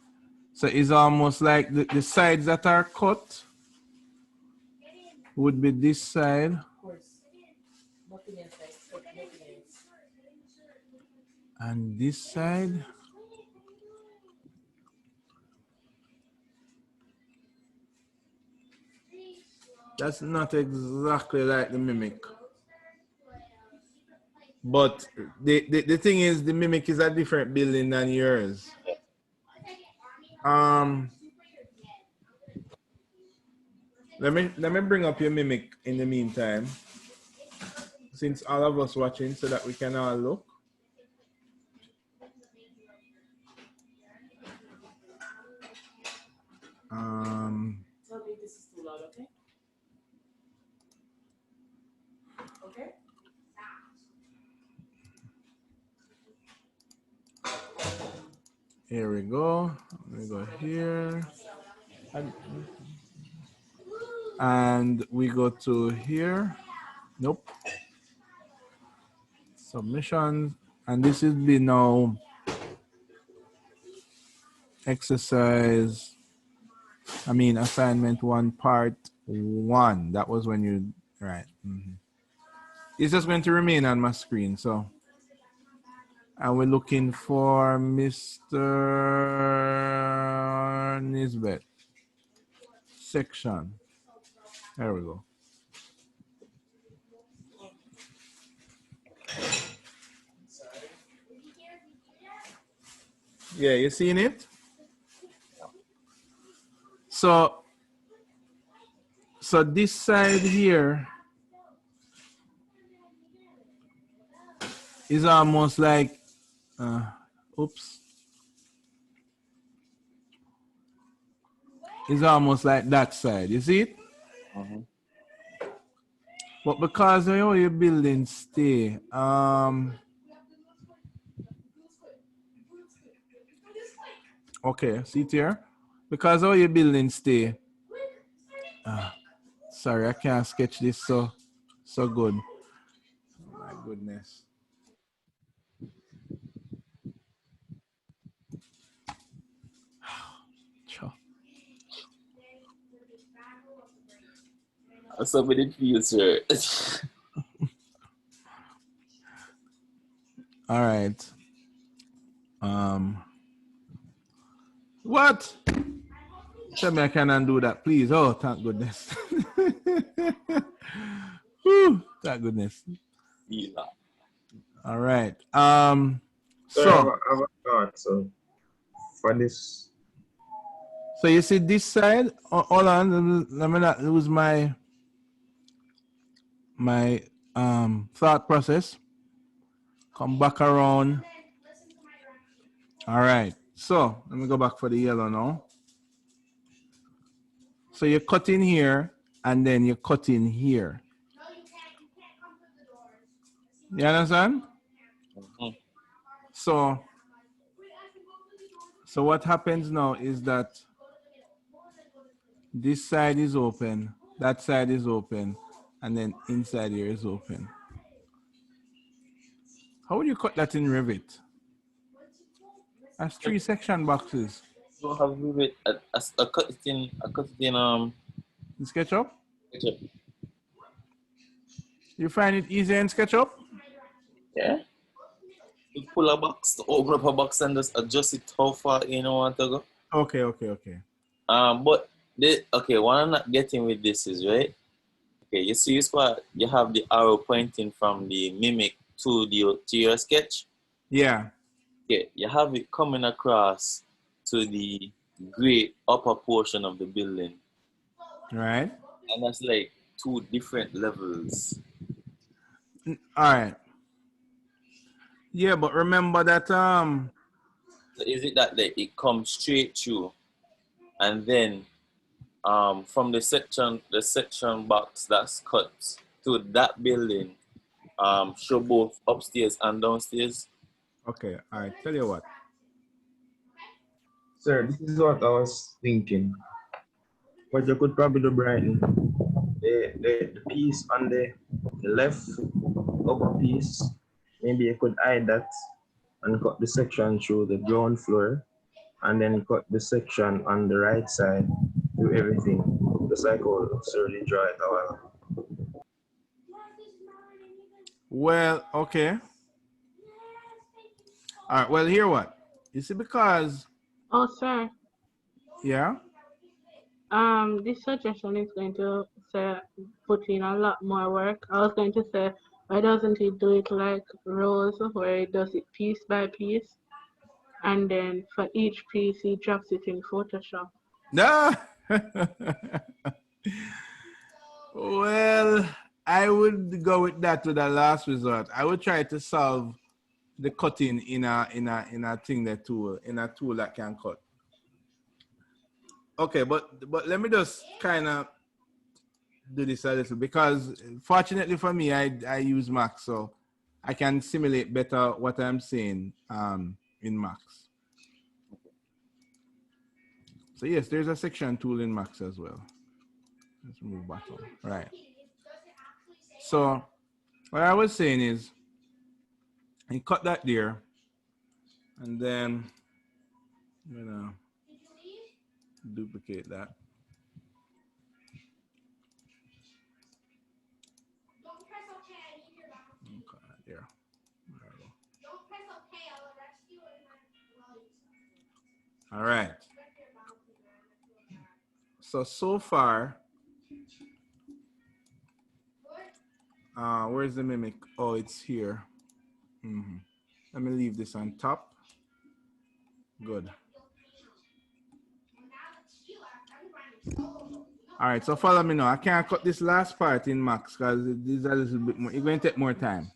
it's almost like the sides that are cut would be this side. And this side. That's not exactly like the mimic. But the thing is, the mimic is a different building than yours. Let me bring up your mimic in the meantime, since all of us watching, so that we can all look.
This is too loud, okay? Okay.
Here we go. Let me go here. And we go to here. Nope. Submissions. And this is the now assignment 1 part 1. That was when you, right. It's just going to remain on my screen. So, and we're looking for Mr. Nisbet. Section. There we go. Yeah, you seeing it? So this side here is almost like, oops. It's almost like that side. You see it? But because of how your buildings stay, okay, see it here? Because how your buildings stay, sorry, I can't sketch this so good. Oh my goodness.
Somebody feels, sir.
All right. What? Tell me I can undo that, please. Oh, thank goodness. Whew, thank goodness.
Yeah.
All right.
Sir, I
So
have a thought. So for this,
so you see this side. Hold on. Let me not lose my thought process. Come back around. All right. So let me go back for the yellow now. So you cut in here and then you cut in here. You understand?
Mhm.
So what happens now is that this side is open, that side is open, and then inside here is open. How would you cut that in Revit? That's 3 section boxes.
So have you read I cut it in
In SketchUp?
SketchUp.
You find it easier in SketchUp?
Yeah. You pull a box, to open up a box and just adjust it how far you know want to go.
Okay.
But what I'm not getting with this is right. Okay, you see this part, you have the arrow pointing from the mimic to your sketch.
Yeah.
Okay, you have it coming across to the gray upper portion of the building.
Right.
And that's like 2 different levels.
All right. Yeah, but remember that
So is it that it comes straight through and then from the section box that's cut to that building show both upstairs and downstairs?
Okay, all right. Tell you what.
sir, this is what I was thinking. What you could probably do, Brighton, the piece on the left upper piece, maybe you could hide that and cut the section through the ground floor, and then cut the section on the right side through everything, just like how Surly draw it a while.
Well, okay. All right. Well, here what? You see, because
Oh, sir.
yeah.
This suggestion is going to say put in a lot more work. I was going to say, why doesn't he do it like rows where he does it piece by piece, and then for each piece he drops it in Photoshop?
No. Well, I would go with that to the last resort. I would try to solve the cutting in a thing that tool, in a tool that can cut. Okay, but let me just kind of do this a little, because fortunately for me, I use Max, so I can simulate better what I'm saying in Max. So yes, there's a section tool in Max as well. Let's move button. Right. So what I was saying is, you cut that there, and then I'm gonna duplicate that. Okay, there. All right. So far, where's the mimic? Oh, it's here. Let me leave this on top. Good. All right, so follow me now. I can't cut this last part in Max because this is a little bit more. It's going to take more time.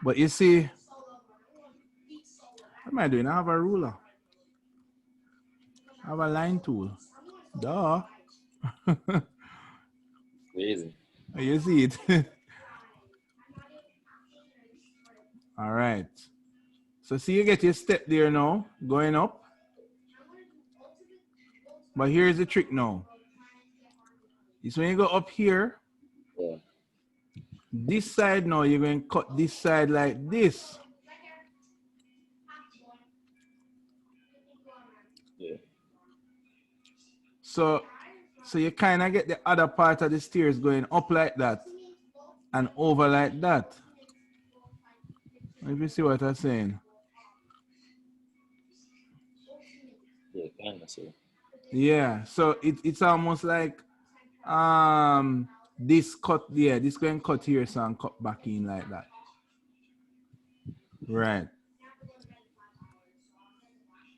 But you see, what am I doing? I have a ruler. I have a line tool. Duh.
Crazy.
You see it? All right. So see, you get your step there now, going up. But here's the trick now. Is when you go up here,
Yeah.
this side now, you're going to cut this side like this.
Yeah.
So So you kind of get the other part of the stairs going up like that and over like that. Let me see what I'm saying.
Yeah, kind of so.
Yeah, so it's almost like this cut, yeah, this going cut here, so and cut back in like that. Right.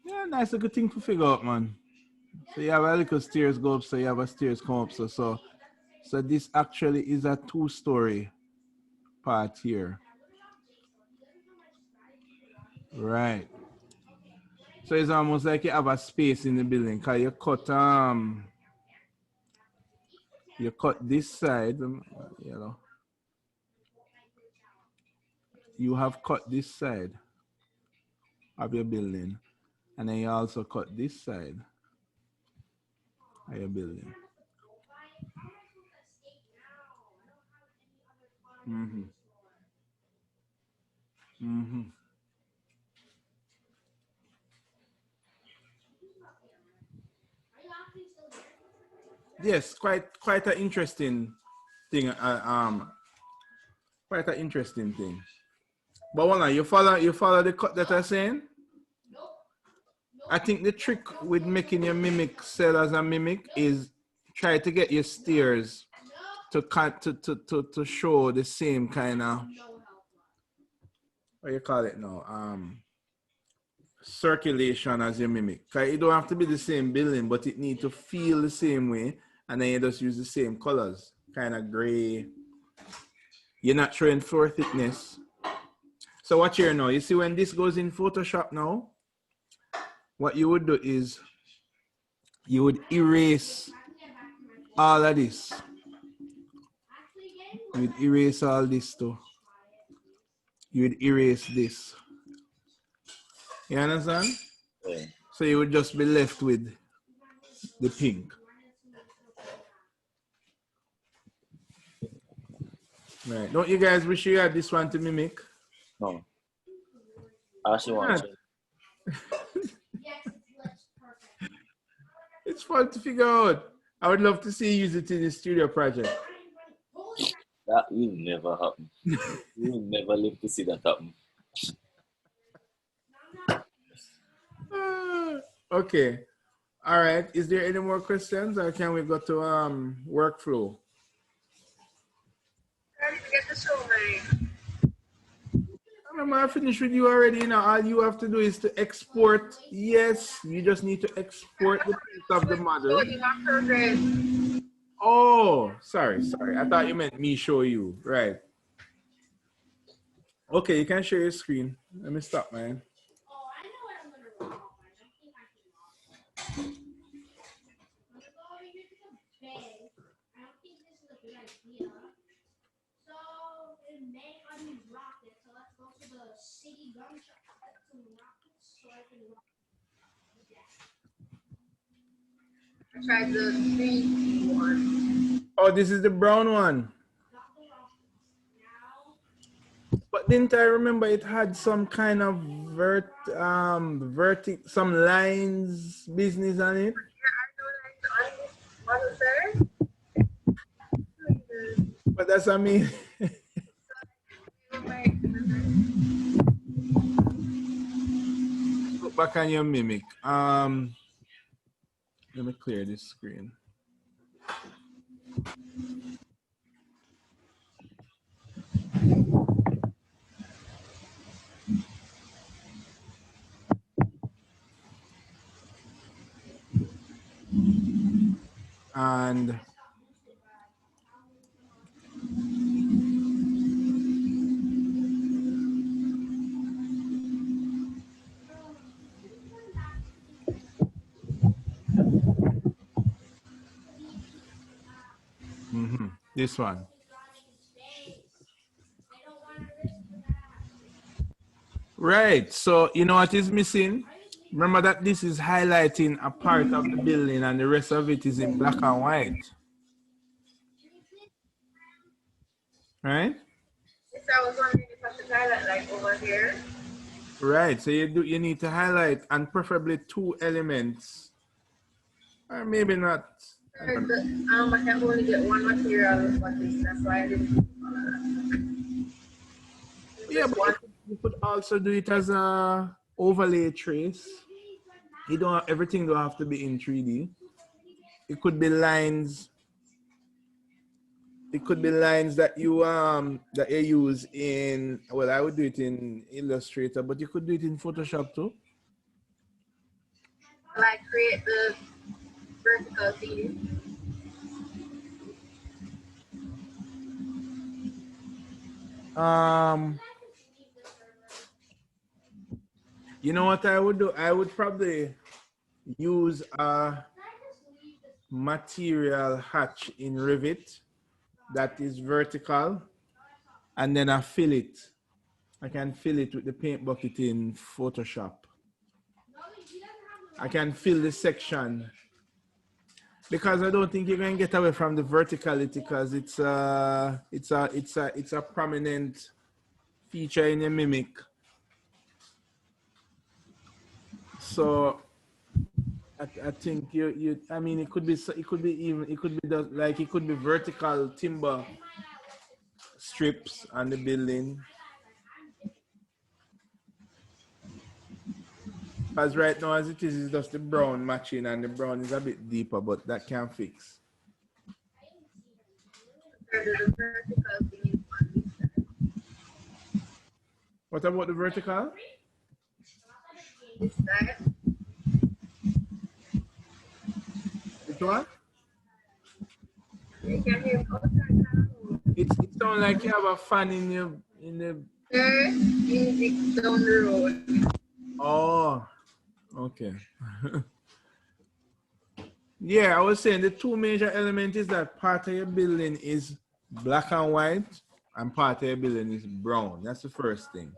Yeah, that's a good thing to figure out, man. So you have a little stairs go up, so you have a stairs come up, so this actually is a 2-story part here. Right. So it's almost like you have a space in the building, cause you cut this side, you know. You have cut this side of your building, and then you also cut this side of your building. Mm-hmm. Mm-hmm. Yes, quite an interesting thing. Quite an interesting thing. But hold on, you follow the cut that I'm saying? I think the trick with making your mimic sell as a mimic is try to get your steers to show the same kind of, what you call it now, circulation as your mimic. Cause it don't have to be the same building, but it need to feel the same way, and then you just use the same colors, kind of gray. You're not showing floor thickness. So watch here now. You see when this goes in Photoshop now, what you would do is you would erase all of this. You'd erase all this too. You'd erase this. You understand?
Yeah.
So you would just be left with the pink. Right. Don't you guys wish you had this one to mimic?
No. I actually want to change.
It's fun to figure out. I would love to see you use it in the studio project.
That will never happen. You will never live to see that happen.
Okay. All right. Is there any more questions, or can we go to workflow?
How did you get the show, man?
Remember, I finished with you already. You know, all you have to do is to export. Yes, you just need to export the piece of the model. Oh, sorry. I thought you meant me show you. Right. Okay, you can share your screen. Let me stop, man.
I tried the green one.
Oh, this is the brown one. But didn't I remember it had some kind of some lines business on it? But that's what I mean. Look back on your mimic. Let me clear this screen. And this one. Right. So you know what is missing? Remember that this is highlighting a part of the building and the rest of it is in black and white. Right?
Yes, I was wondering if I should highlight like over here.
Right. So you need to highlight, and preferably 2 elements. Or maybe not.
I can only get one material for this, that's why I didn't.
Yeah, but you could also do it as a overlay trace. You don't everything don't have to be in 3D. It could be lines. It could be lines that you use in, well, I would do it in Illustrator, but you could do it in Photoshop too.
Like create the vertical thing.
You know what I would do? I would probably use a material hatch in Revit that is vertical, and then I fill it. I can fill it with the paint bucket in Photoshop. I can fill the section because I don't think you can get away from the verticality because it's a prominent feature in your mimic. So I think I mean it could be vertical timber strips on the building. Because right now as it is, it's just the brown matching and the brown is a bit deeper, but that can fix. What about the vertical?
This side.
Which one?
You can hear outside now.
It sounds like you have a fan in the.
There, music down the road.
Oh, okay. Yeah, I was saying the two major elements is that part of your building is black and white and part of your building is brown. That's the first thing.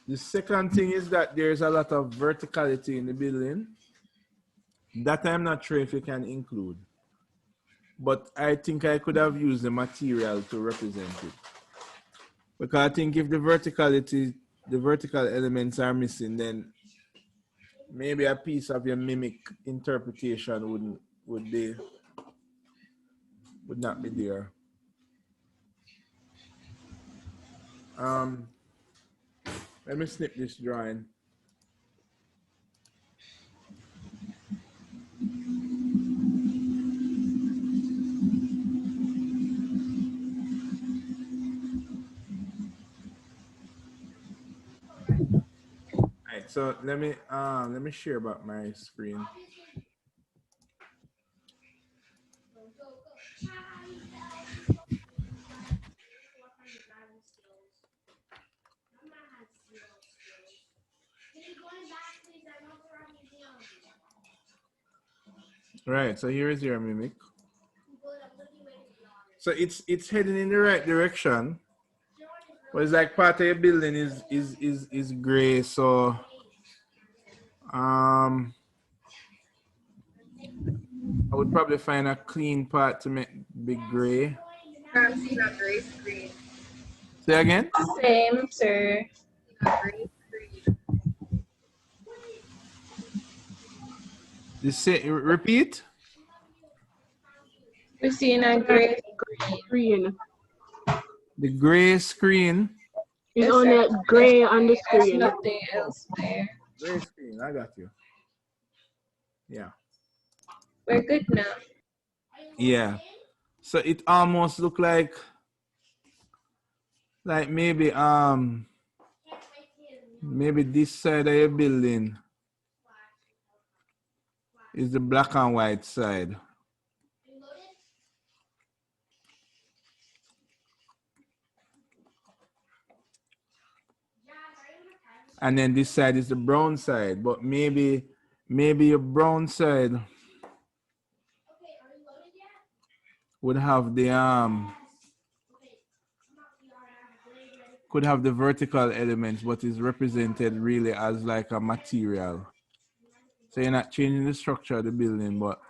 The second thing is that there's a lot of verticality in the building. That I'm not sure if you can include. But I think I could have used the material to represent it. Because I think if the vertical elements are missing, then maybe a piece of your mimic interpretation would not be there. Let me snip this drawing. All right, so let me share about my screen. Right, so here is your mimic. So it's heading in the right direction. But it's like part of your building is gray, so I would probably find a clean part to make big gray.
I'm seeing a gray screen.
Say again?
Same, sir.
A gray screen.
Repeat?
We're seeing a gray
Screen.
The gray screen.
It's
Yes,
only
sir.
gray on the
There's
screen.
nothing else there.
Gray screen, I got you. Yeah.
We're good now.
Yeah. So it almost look like maybe this side of your building is the black and white side. And then this side is the brown side, but maybe your brown side would have the could have the vertical elements, but is represented really as like a material. So you're not changing the structure of the building, but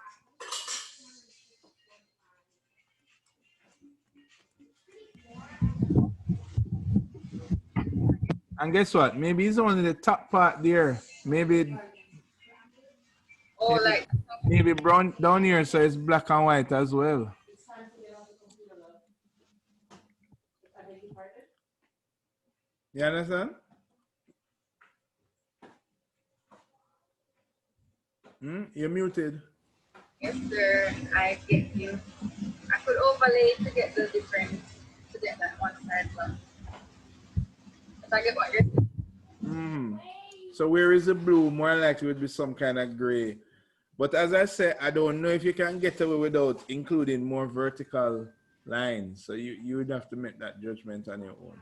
and guess what? Maybe it's only the top part there. Maybe
Oh, like
maybe brown down here, so it's black and white as well. You understand? You're muted.
yes, sir. I get you. I could overlay to get the difference, to get that one side one. If I get what you're saying.
So where is the blue? More likely would be some kind of gray. But as I said, I don't know if you can get away without including more vertical lines. So you would have to make that judgment on your own.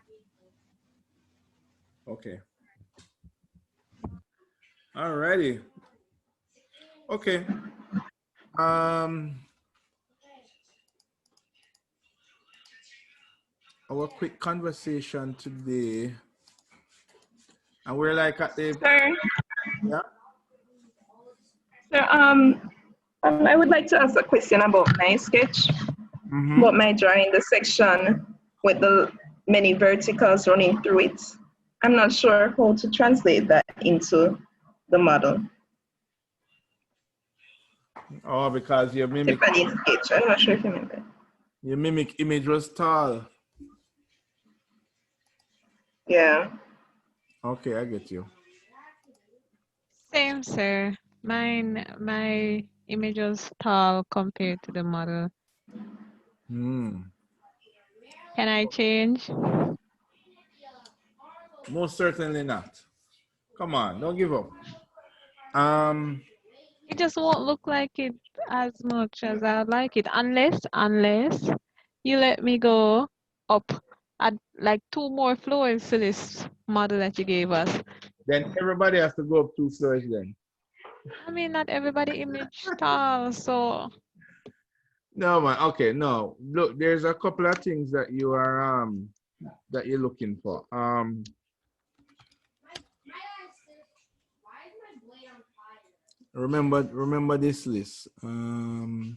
Okay. Alrighty. Okay. Our quick conversation today, and we're like at the
Sir,
yeah.
sir, I would like to ask a question about my sketch, about my drawing, the section with the many verticals running through it. I'm not sure how to translate that into the model.
Oh, because your mimic.
Tiffany's sketch. I'm not sure if you remember.
Your mimic image was tall.
Yeah.
Okay, I get you.
Same, sir. My image was tall compared to the model. Can I change?
Most certainly not. Come on, don't give up.
It just won't look like it as much as I'd like it unless you let me go up at like 2 more floors to this model that you gave us.
Then everybody has to go up 2 floors then.
I mean, not everybody image tall, so.
No man, okay, no. Look, there's a couple of things that you are that you're looking for. Remember this list. I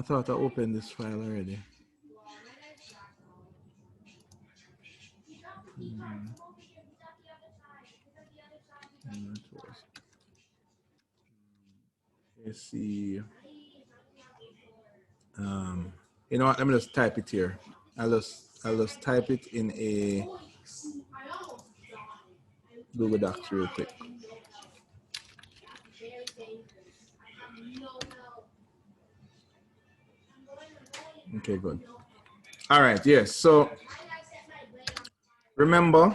thought I opened this file already. Let's see. You know what? Let me just type it here. I'll just type it in a Google Docs real quick. Okay, good. All right, yes. So remember,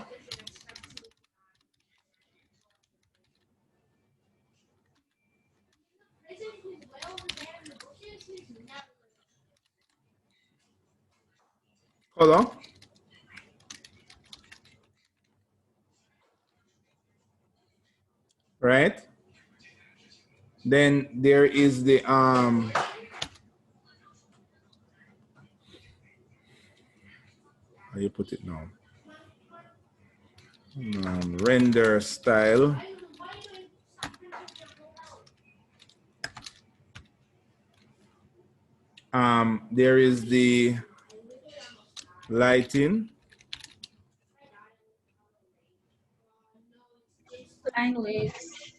color, right? Then there is the how you put it now? Render style. There is the lighting.
Line weights.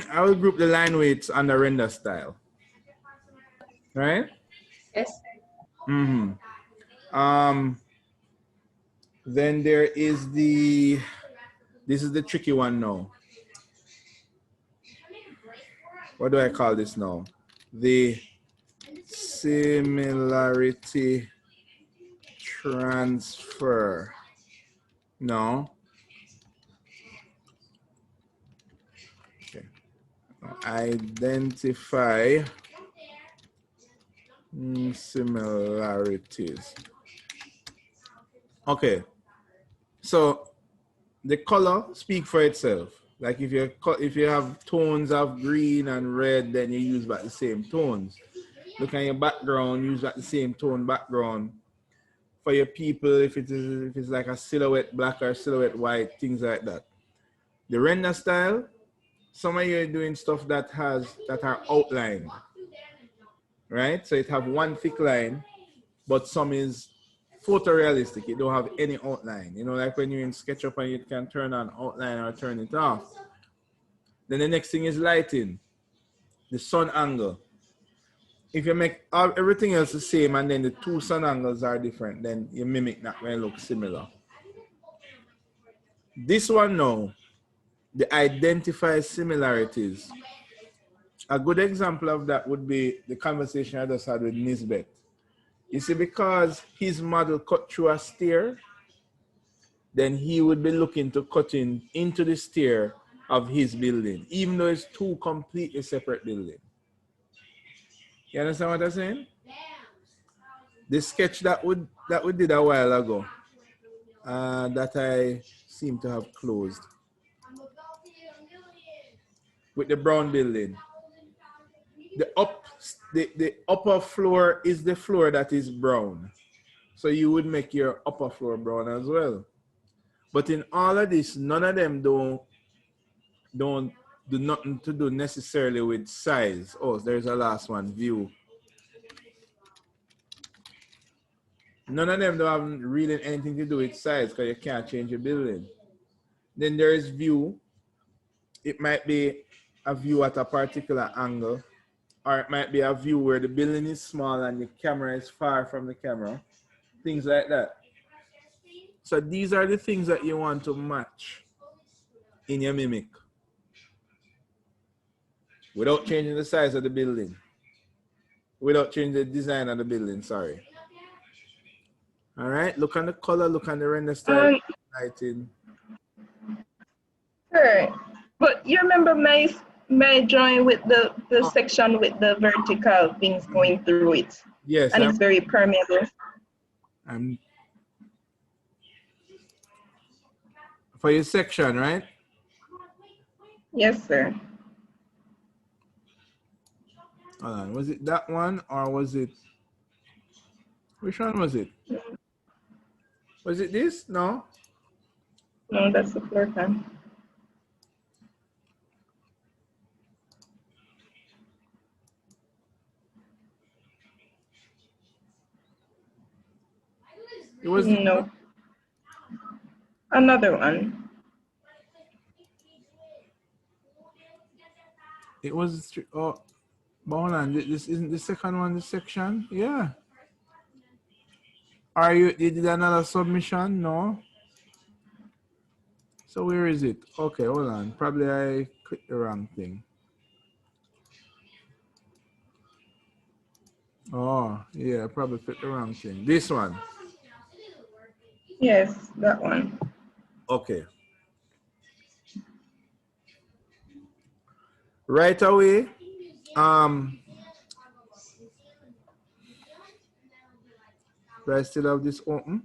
I will group the line weights under render style. Right?
Yes.
Then there is the, this is the tricky one now. What do I call this now? The similarity transfer. No. Okay. Identify similarities. Okay. So the color speak for itself. Like if you have tones of green and red, then you use about the same tones. Look at your background, use about the same tone background. For your people, if it's like a silhouette black or silhouette white, things like that. The render style, some of you are doing stuff that are outlined, right? So it have one thick line, but some is photorealistic. It don't have any outline. You know, like when you're in SketchUp and you can turn on outline or turn it off. Then the next thing is lighting, the sun angle. If you make everything else the same and then the two sun angles are different, then your mimic not going to look similar. This one now, the identify similarities. A good example of that would be the conversation I just had with Nisbet. You see, because his model cut through a stair, then he would be looking to cut into the stair of his building, even though it's two completely separate buildings. You understand what I'm saying? The sketch that we did a while ago, that I seem to have closed, with the brown building. The upper floor is the floor that is brown. So you would make your upper floor brown as well. But in all of this, none of them don't do nothing to do necessarily with size. Oh, there's a last one, view. None of them don't have really anything to do with size because you can't change your building. Then there is view. It might be a view at a particular angle, or it might be a view where the building is small and the camera is far from the camera. Things like that. So these are the things that you want to match in your mimic without changing the size of the building, without changing the design of the building, sorry. All right, look on the color, look on the render style, lighting.
Sure. But you remember my drawing with the section with the vertical things going through it?
Yes.
And it's very permeable.
For your section, right?
Yes, sir.
Hold on, was it that one or was it, which one was it? Was it this? No?
No, that's the floor plan.
It was
no. Another one.
It was, oh, but hold on, this isn't the second one, the section? Yeah. Are you did another submission? No. So where is it? Okay, hold on. Probably I clicked the wrong thing. Oh, yeah, I probably clicked the wrong thing. This one.
Yes, that one.
Okay. Right away, do I still have this open?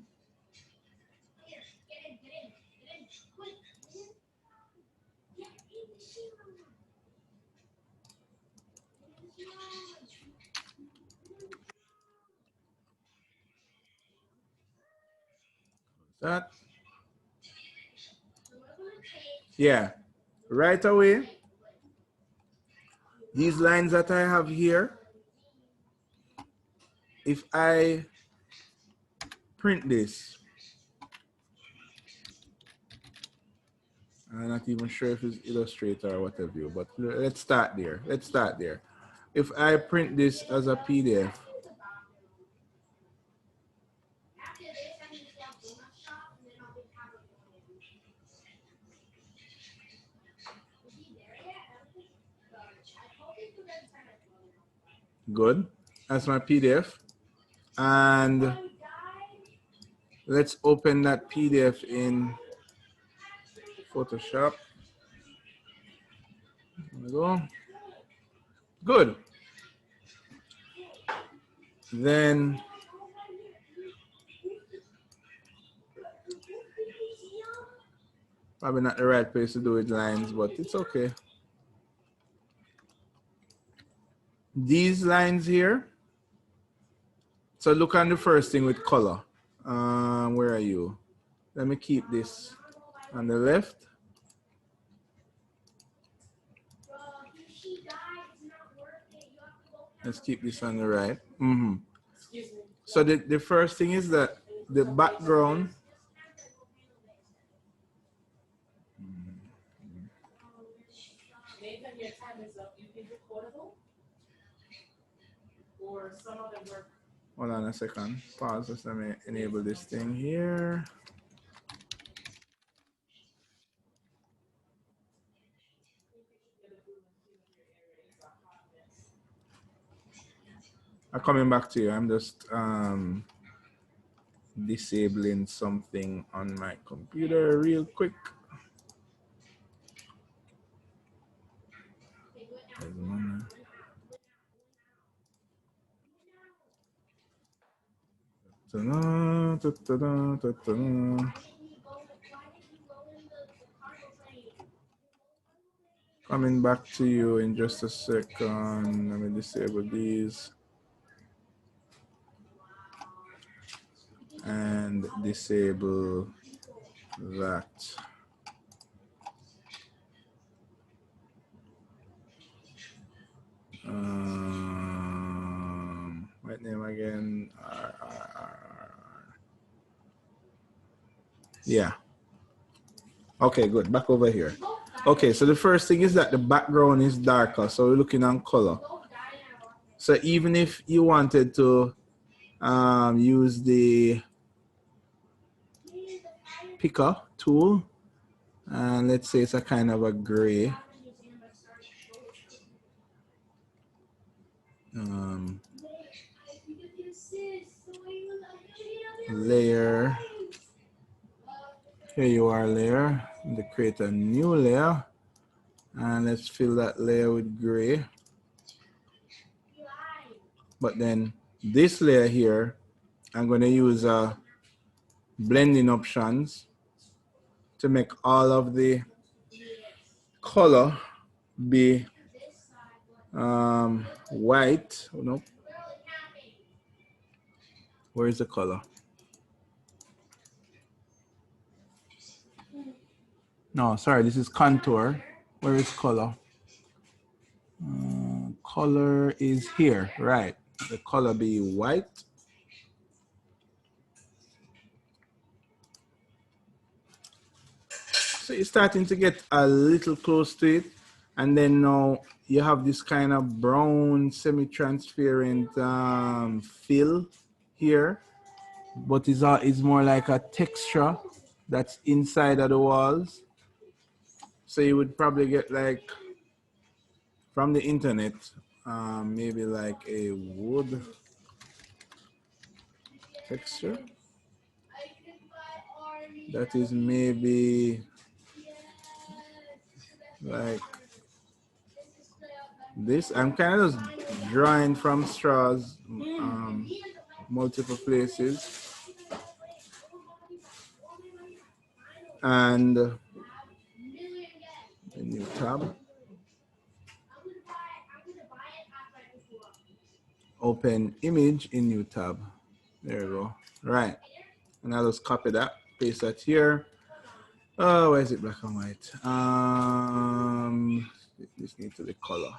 That? Yeah. Right away, these lines that I have here, if I print this, I'm not even sure if it's Illustrator or whatever, but let's start there. Let's start there. If I print this as a PDF, good. That's my PDF. And let's open that PDF in Photoshop. There we go. Good. Then probably not the right place to do with lines, but it's okay. These lines here. So look on the first thing with color. Where are you? Let me keep this on the left. Let's keep this on the right. So the first thing is that the background Hold on a second. Pause. Just let me enable this thing here. I'm coming back to you. I'm just disabling something on my computer real quick. Coming back to you in just a second. Let me disable these and disable that. What name again? Yeah. Okay, good. Back over here. Okay, so the first thing is that the background is darker, so we're looking on color. So even if you wanted to use the picker tool, and let's say it's a kind of a gray. Layer. Here you are, layer. And create a new layer. And let's fill that layer with gray. But then this layer here, I'm going to use blending options to make all of the color be white. Oh, no. Where is the color? No, sorry, this is contour. Where is color? Color is here, right? The color be white. So you're starting to get a little close to it. And then now you have this kind of brown semi-transparent fill here. But it's more like a texture that's inside of the walls. So you would probably get like, from the internet, maybe like a wood texture. That is maybe like this. I'm kind of just drawing from straws, multiple places. And a new tab. Open image in new tab. There we go. Right. And I'll just copy that, paste that here. Oh, where is it black and white? This needs to be color.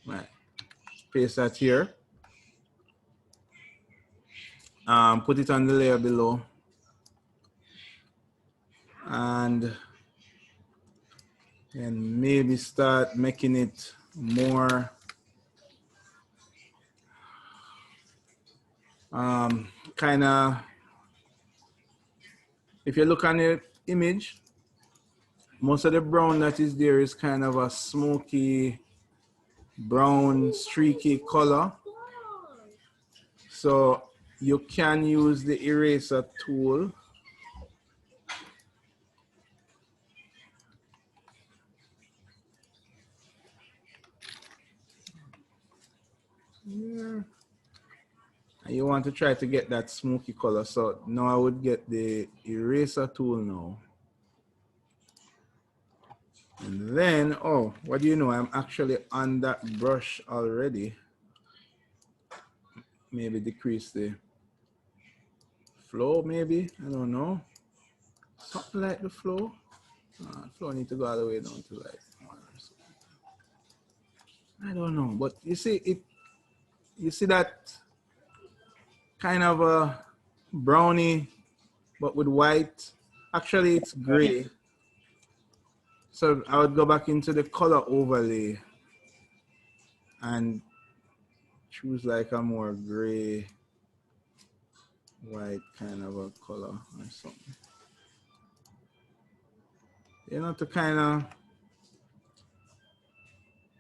Right. Paste that here. Put it on the layer below. And maybe start making it more kind of, if you look on the image, most of the brown that is there is kind of a smoky brown streaky color. So you can use the eraser tool here. And you want to try to get that smoky color. So now I would get the eraser tool now. And then, oh, what do you know? I'm actually on that brush already. Maybe decrease the flow, maybe. I don't know. Something like the flow. Flow need to go all the way down to like 1 or something. I don't know. But you see it. You see that kind of a brownie, but with white. Actually, it's gray. So I would go back into the color overlay and choose like a more gray, white kind of a color or something. You know, to kind of,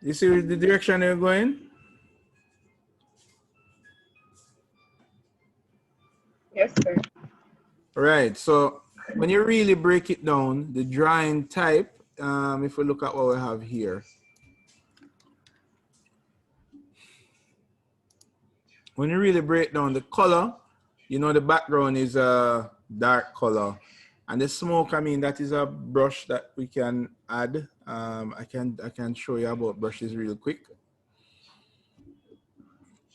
you see the direction you're going?
Yes, sir.
Right. So when you really break it down, the drawing type, if we look at what we have here, when you really break down the color, you know the background is a dark color, and the smoke, I mean, that is a brush that we can add. I can show you about brushes real quick.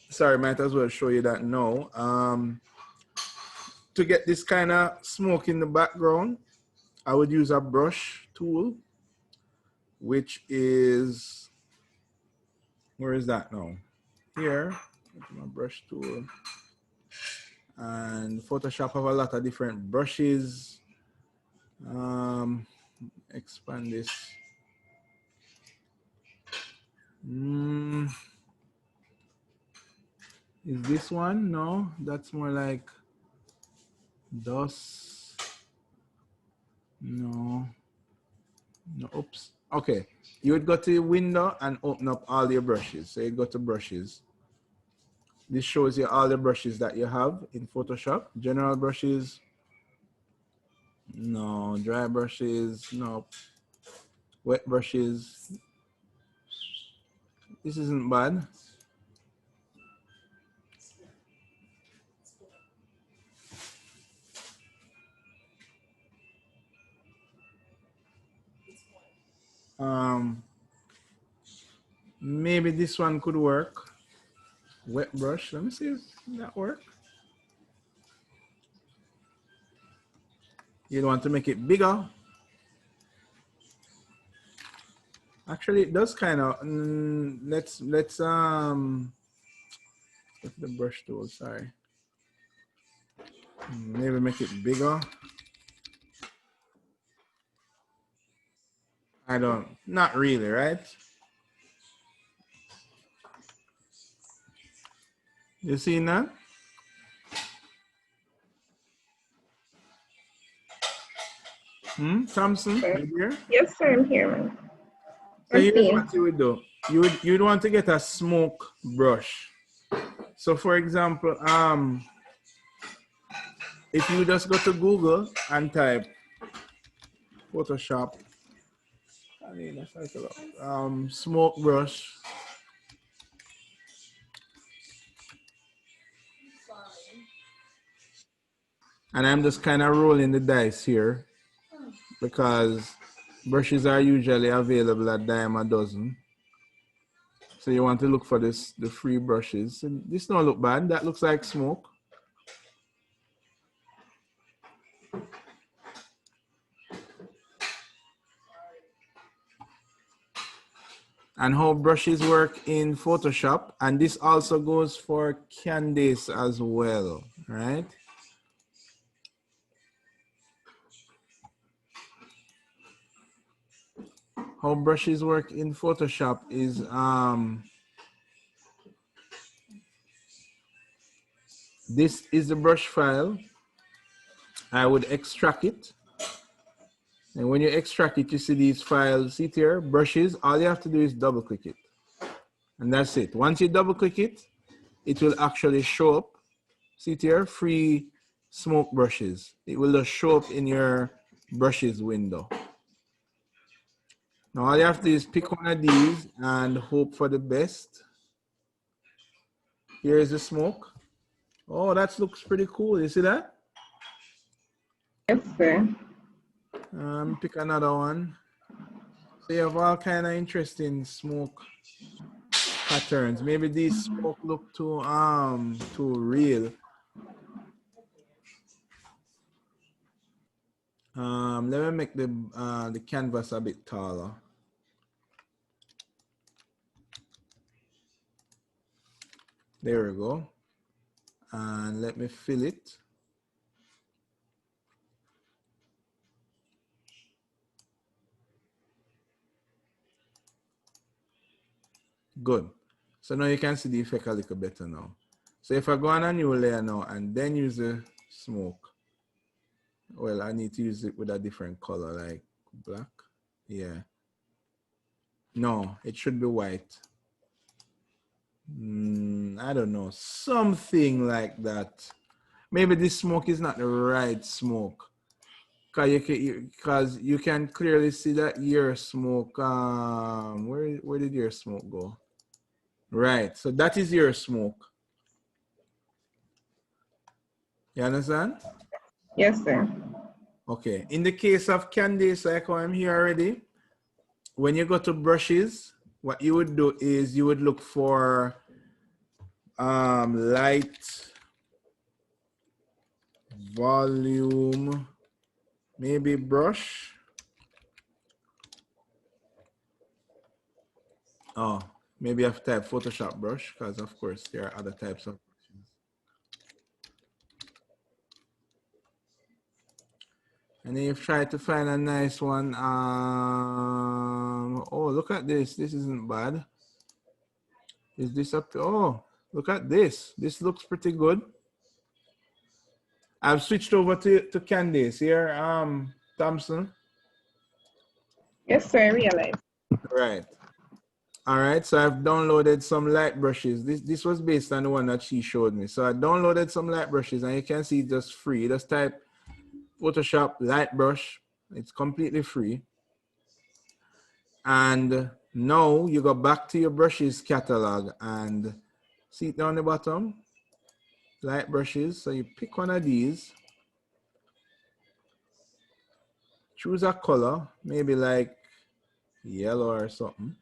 Sorry, might as well show you that now. To get this kind of smoke in the background, I would use a brush tool, which is, where is that now? Here, my brush tool. And Photoshop have a lot of different brushes. Expand this. Is this one? No, that's more like dust. No. No, oops. Okay. You would go to your window and open up all your brushes. So you go to brushes. This shows you all the brushes that you have in Photoshop. General brushes. No. Dry brushes. No. Wet brushes. This isn't bad. Maybe this one could work. Wet brush. Let me see if that works. You want to make it bigger. Actually, it does kind of. Let's what's the brush tool? Sorry. Maybe make it bigger. I don't. Not really, right? You seen that? Thompson, you here?
Yes, sir, I'm here, man.
So here's what you would do. You'd want to get a smoke brush. So for example, if you just go to Google and type Photoshop, I mean, that's like a lot. Smoke brush. And I'm just kind of rolling the dice here because brushes are usually available at dime a dozen. So you want to look for the free brushes. And this don't look bad. That looks like smoke. And how brushes work in Photoshop. And this also goes for Candice as well, right? How brushes work in Photoshop is this is the brush file. I would extract it. And when you extract it, you see these files, see here, brushes. All you have to do is double click it. And that's it. Once you double click it, it will actually show up. See here, free smoke brushes. It will just show up in your brushes window. Now all you have to do is pick one of these and hope for the best. Here is the smoke. Oh, that looks pretty cool. You see that?
Yes, sir.
Pick another one. So you have all kind of interesting smoke patterns. Maybe these smoke look too real. Let me make the canvas a bit taller. There we go. And let me fill it. Good. So now you can see the effect a little better now. So if I go on a new layer now and then use the smoke, well, I need to use it with a different color, like black. Yeah. No, it should be white. I don't know, something like that. Maybe this smoke is not the right smoke. Because you can clearly see that your smoke, where did your smoke go? Right, so that is your smoke. You understand?
Yes, sir.
Okay, in the case of Candice, like how I'm here already, when you go to brushes, what you would do is you would look for light, volume, maybe brush. Oh, maybe I have to type Photoshop brush because of course there are other types of brushes. And then you've tried to find a nice one. Oh, look at this. This isn't bad. Is this up to, oh, look at this. This looks pretty good. I've switched over to Candice here, Thompson.
Yes, sir, I realize.
Right. All right, so I've downloaded some light brushes. This was based on the one that she showed me. So I downloaded some light brushes and you can see just free. Just type Photoshop light brush. It's completely free. And now you go back to your brushes catalog and see it down the bottom, light brushes. So you pick one of these, choose a color, maybe like yellow or something.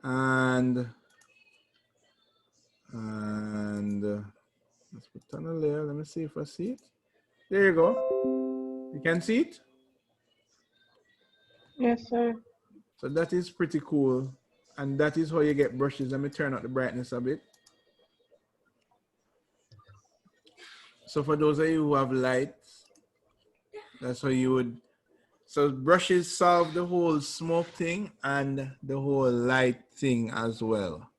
And let's put on a layer. Let me see if I see it. There you go. You can see it?
Yes, sir.
So that is pretty cool. And that is how you get brushes. Let me turn up the brightness a bit. So for those of you who have lights, that's how you would. So brushes solve the whole smoke thing and the whole light thing as well.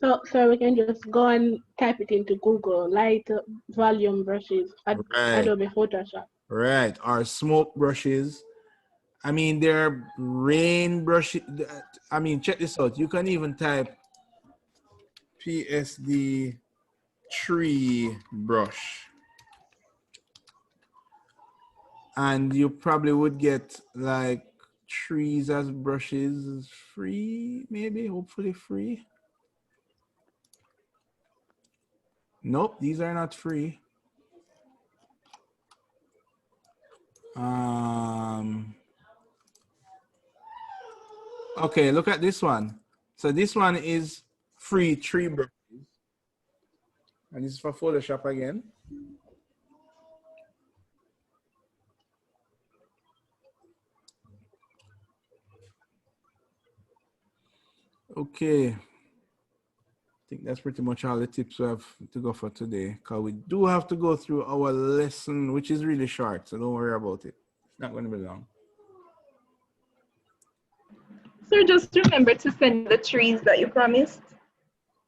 So we can just go and type it into Google, light volume brushes,
Right.
Adobe Photoshop.
Right. Or smoke brushes. I mean, there are rain brushes. I mean, check this out. You can even type PSD tree brush. And you probably would get like trees as brushes free, maybe, hopefully free. Nope, these are not free. Okay, look at this one. So this one is free tree brushes. And this is for Photoshop again. Okay. I think that's pretty much all the tips we have to go for today. Because we do have to go through our lesson, which is really short. So don't worry about it. It's not going to be long.
Sir, just remember to send the trees that you promised.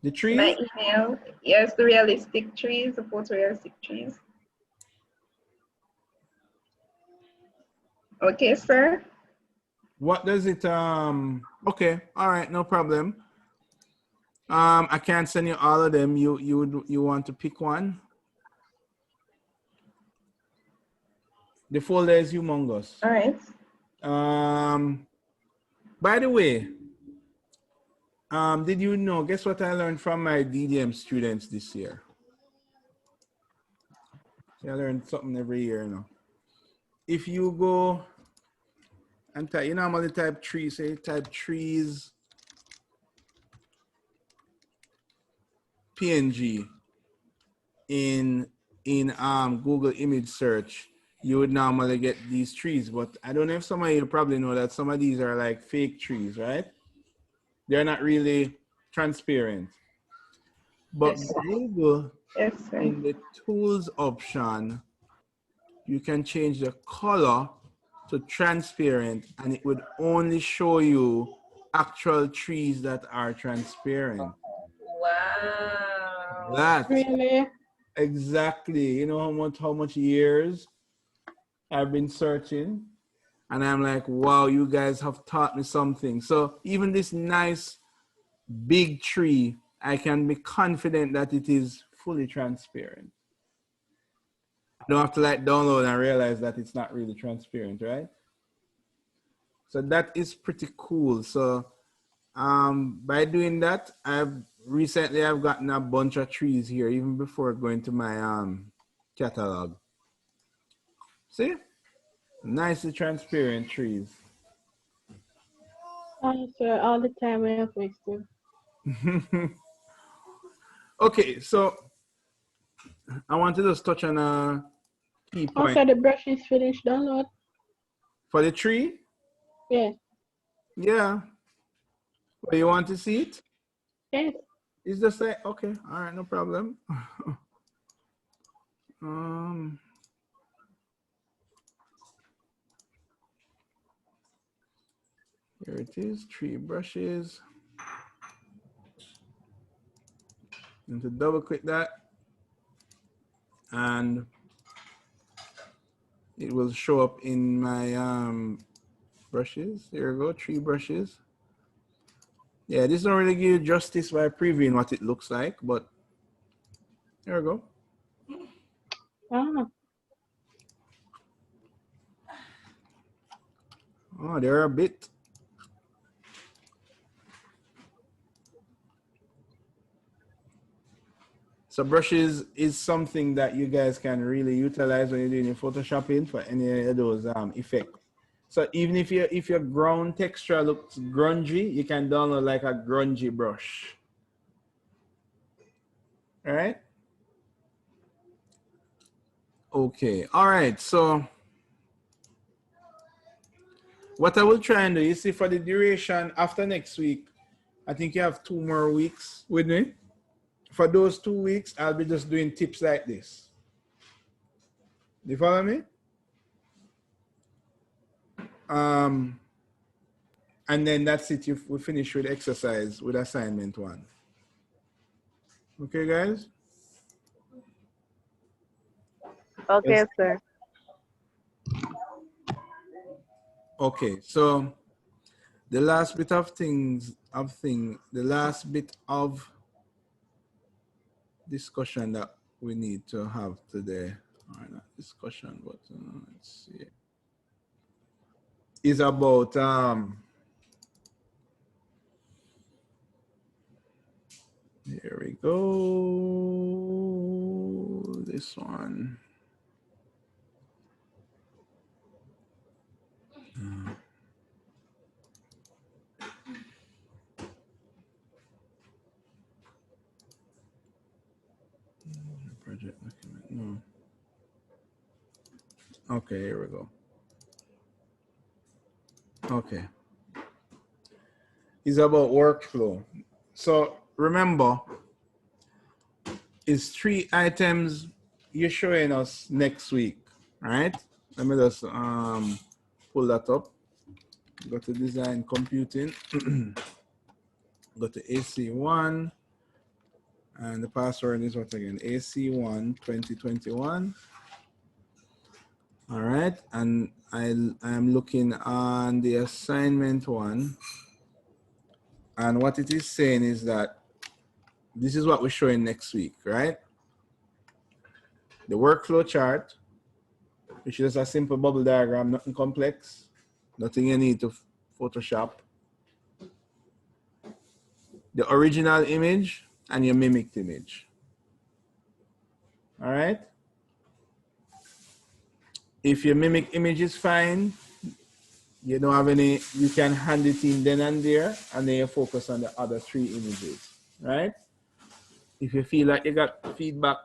The trees?
My email. Yes, the realistic trees, the photorealistic trees. Okay, sir.
What does it, okay, all right, no problem. I can't send you all of them. You want to pick one? The folder is humongous.
All right.
By the way, did you know, guess what I learned from my DDM students this year? See, I learned something every year now. If you go and type, you normally type trees, say type trees PNG in Google image search, you would normally get these trees. But I don't know if some of you probably know that some of these are like fake trees, right? They're not really transparent. But
Yes.
Google,
Yes,
in the tools option, you can change the color to transparent, and it would only show you actual trees that are transparent.
Wow.
That
Really?
exactly. You know how much years I've been searching, and I'm like, wow, you guys have taught me something. So even this nice big tree, I can be confident that it is fully transparent. I don't have to like download and realize that it's not really transparent, right? So that is pretty cool. So by doing that, I've gotten a bunch of trees here even before going to my catalog. See? Nicely transparent trees.
Oh, sir, all the time we have wasted.
Okay, so I want to just touch on a key point.
Okay, the brush is finished download.
For the tree?
Yeah.
Yeah. Well, you want to see it?
Yes.
It's just like, okay, all right, no problem. Here it is, tree brushes. And to double click that, and it will show up in my brushes. There we go, tree brushes. Yeah, this don't really give you justice by previewing what it looks like, but there we go.
Ah.
Oh, they're a bit. So brushes is something that you guys can really utilize when you're doing your photoshopping for any of those effects. So even if your ground texture looks grungy, you can download like a grungy brush. All right. Okay. All right. So what I will try and do, you see, for the duration after next week, I think you have 2 more weeks with me. For those 2 weeks, I'll be just doing tips like this. You follow me? And then that's it. We finish with exercise with assignment 1. Okay, guys?
Okay,
Yes.
sir.
Okay, so the last bit of discussion that we need to have today, or not discussion, but let's see, is about here we go, this one. Project document, no. Okay, here we go. Okay. It's about workflow. So remember, it's 3 items you're showing us next week, right? Let me just pull that up. Go to design computing. Go to AC1. And the password is what again? AC1 2021. All right. And I'm looking on the assignment 1. And what it is saying is that this is what we're showing next week, right? The workflow chart, which is a simple bubble diagram, nothing complex, nothing you need to Photoshop. The original image and your mimicked image. All right? If your mimic image is fine, you don't have any, you can hand it in then and there, and then you focus on the other 3 images, right? If you feel like you got feedback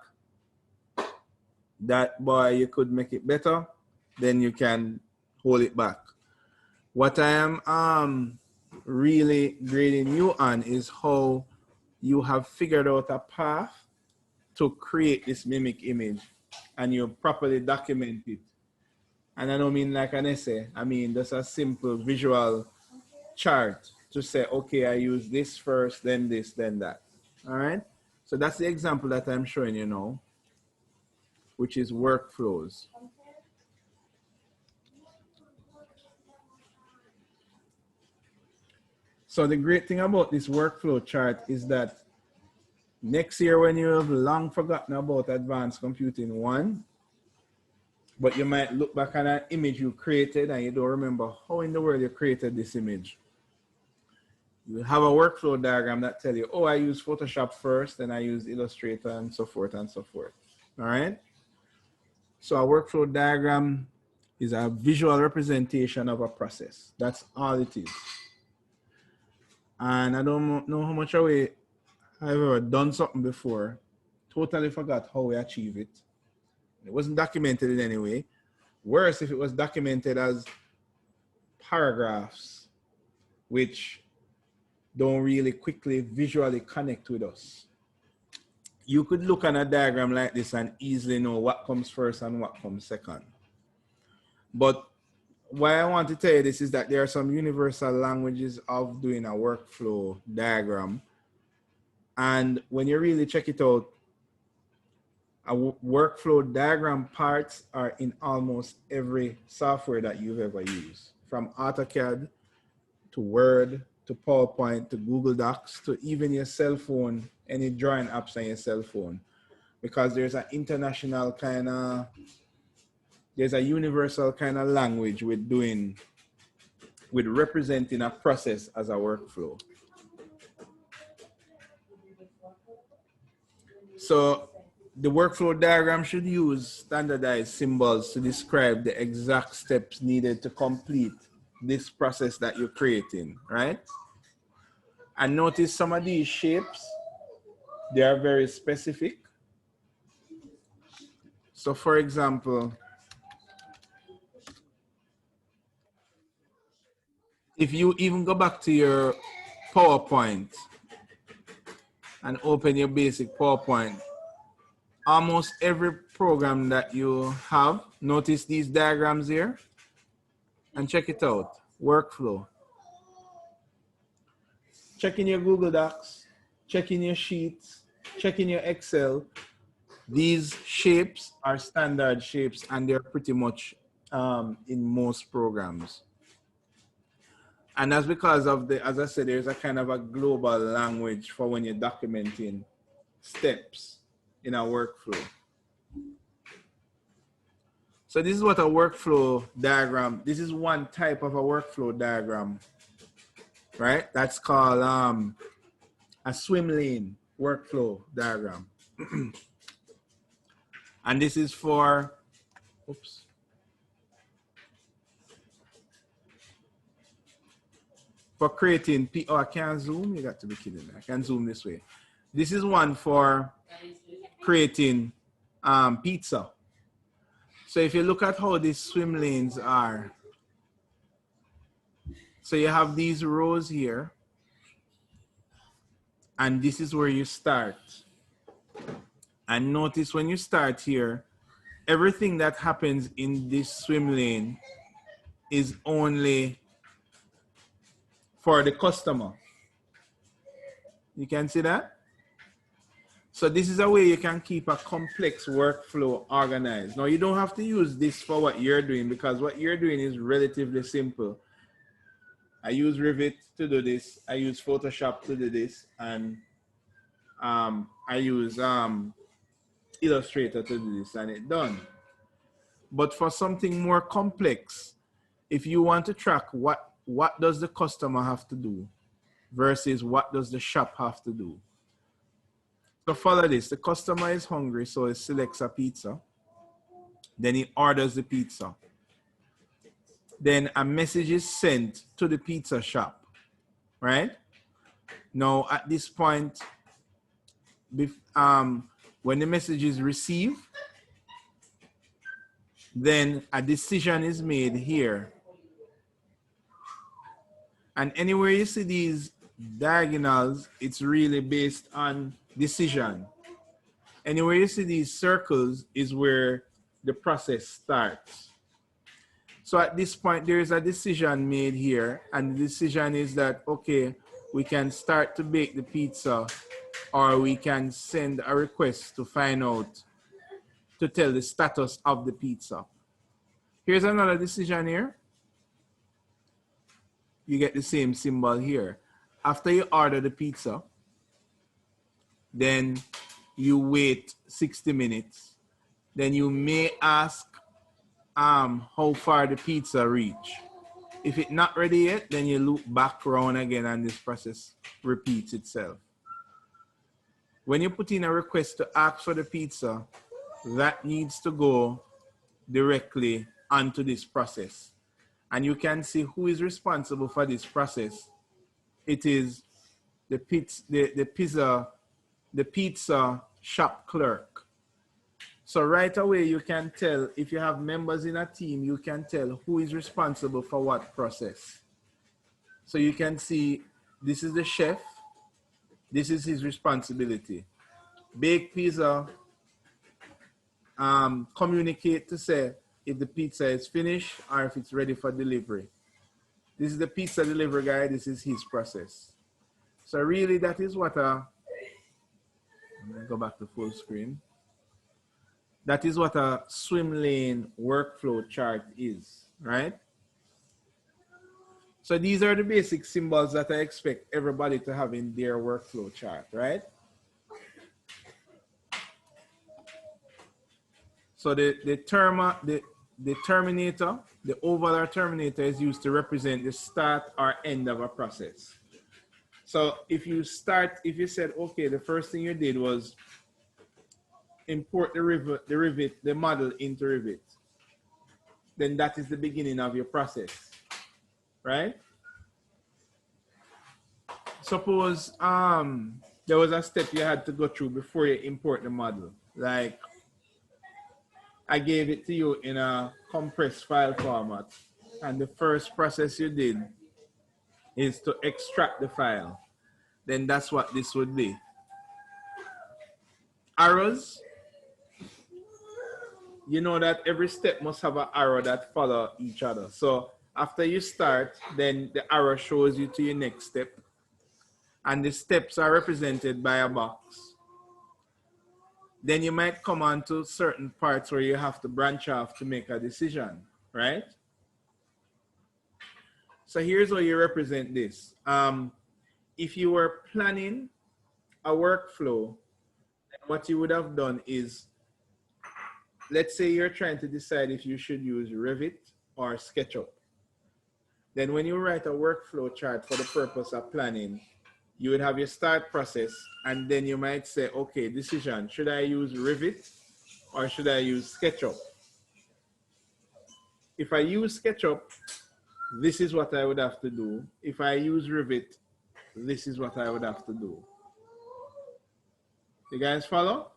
that, boy, you could make it better, then you can hold it back. What I am really grading you on is how you have figured out a path to create this mimic image, and you properly document it. And I don't mean like an essay. I mean just a simple visual chart to say, okay, I use this first, then this, then that. All right. So that's the example that I'm showing you now, which is workflows. So the great thing about this workflow chart is that next year when you have long forgotten about advanced computing 1, but you might look back at an image you created and you don't remember how in the world you created this image. You have a workflow diagram that tell you, oh, I use Photoshop first, then I use Illustrator and so forth and so forth. All right. So a workflow diagram is a visual representation of a process. That's all it is. And I don't know how much I've ever done something before, totally forgot how we achieve it. It wasn't documented in any way. Worse if it was documented as paragraphs, which don't really quickly visually connect with us. You could look at a diagram like this and easily know what comes first and what comes second. But why I want to tell you this is that there are some universal languages of doing a workflow diagram. And when you really check it out, a workflow diagram parts are in almost every software that you've ever used, from AutoCAD to Word to PowerPoint to Google Docs to even your cell phone, any drawing apps on your cell phone, because there's an international kind of, there's a universal kind of language with representing a process as a workflow. So the workflow diagram should use standardized symbols to describe the exact steps needed to complete this process that you're creating, right? And notice some of these shapes, they are very specific. So for example, if you even go back to your PowerPoint and open your basic PowerPoint, almost every program that you have, notice these diagrams here and check it out, workflow. Check in your Google Docs, check in your Sheets, check in your Excel. These shapes are standard shapes and they're pretty much in most programs. And that's because of the, as I said, there's a kind of a global language for when you're documenting steps in a workflow. So this is what a workflow diagram, this is one type of a workflow diagram, right? That's called a swim lane workflow diagram. And this is for, oops. For creating, oh, I can't zoom, you got to be kidding me. I can zoom this way. This is one for creating pizza. So if you look at how these swim lanes are, so you have these rows here, and this is where you start. And notice when you start here, everything that happens in this swim lane is only for the customer. You can see that? So this is a way you can keep a complex workflow organized. Now you don't have to use this for what you're doing because what you're doing is relatively simple. I use Revit to do this. I use Photoshop to do this. And I use Illustrator to do this and it's done. But for something more complex, if you want to track what does the customer have to do versus what does the shop have to do. So follow this, the customer is hungry, so he selects a pizza. Then he orders the pizza. Then a message is sent to the pizza shop, right? Now at this point, when the message is received, then a decision is made here. And anywhere you see these diagonals, it's really based on decision. Anywhere you see these circles is where the process starts. So at this point, there is a decision made here, and the decision is that, okay, we can start to bake the pizza, or we can send a request to find out, to tell the status of the pizza. Here's another decision here. You get the same symbol here. After you order the pizza, then you wait 60 minutes. Then you may ask how far the pizza reach. If it's not ready yet, then you loop back around again and this process repeats itself. When you put in a request to ask for the pizza, that needs to go directly onto this process. And you can see who is responsible for this process. It is the pizza shop clerk. So right away, you can tell, if you have members in a team, you can tell who is responsible for what process. So you can see, this is the chef, this is his responsibility. Bake pizza, communicate to say if the pizza is finished or if it's ready for delivery. This is the pizza delivery guy, this is his process. So really that is what I'm gonna go back to full screen. That is what a swim lane workflow chart is, right? So these are the basic symbols that I expect everybody to have in their workflow chart, right? So the terminator, the oval or terminator is used to represent the start or end of a process. So if you said, okay, the first thing you did was import the model into Revit, then that is the beginning of your process, right? Suppose there was a step you had to go through before you import the model. Like I gave it to you in a compressed file format, and the first process you did is to extract the file. Then that's what this would be. Arrows, you know that every step must have an arrow that follow each other. So after you start, then the arrow shows you to your next step. And the steps are represented by a box. Then you might come on to certain parts where you have to branch off to make a decision, right? So here's how you represent this. If you were planning a workflow, what you would have done is, let's say you're trying to decide if you should use Revit or SketchUp. Then when you write a workflow chart for the purpose of planning, you would have your start process, and then you might say, okay, decision, should I use Revit or should I use SketchUp? If I use SketchUp, this is what I would have to do. If I use Revit, this is what I would have to do. You guys follow?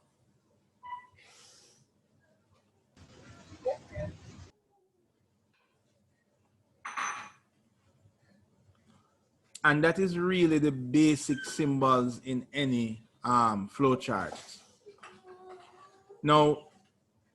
And that is really the basic symbols in any flow chart. Now,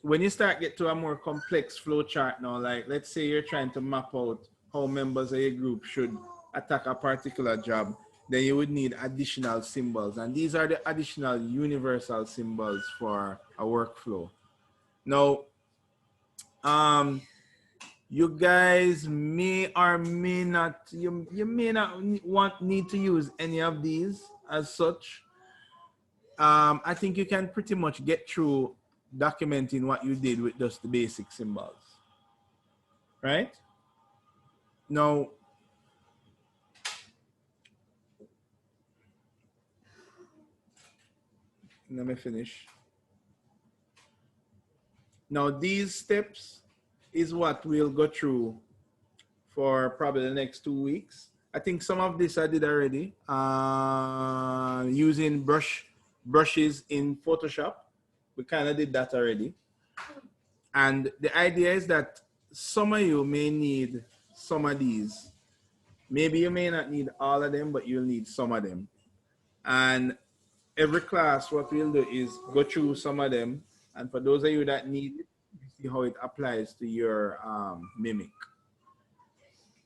when you start get to a more complex flow chart now, like let's say you're trying to map out how members of your group should attack a particular job, then you would need additional symbols. And these are the additional universal symbols for a workflow. Now, you guys may or may not, you may not need to use any of these as such. I think you can pretty much get through documenting what you did with just the basic symbols, right? Now, let me finish. Now, these steps is what we'll go through for probably the next 2 weeks. I think some of this I did already, using brushes in Photoshop. We kind of did that already. And the idea is that some of you may need some of these. Maybe you may not need all of them, but you'll need some of them. And every class, what we'll do is go through some of them. And for those of you that need it, see how it applies to your mimic.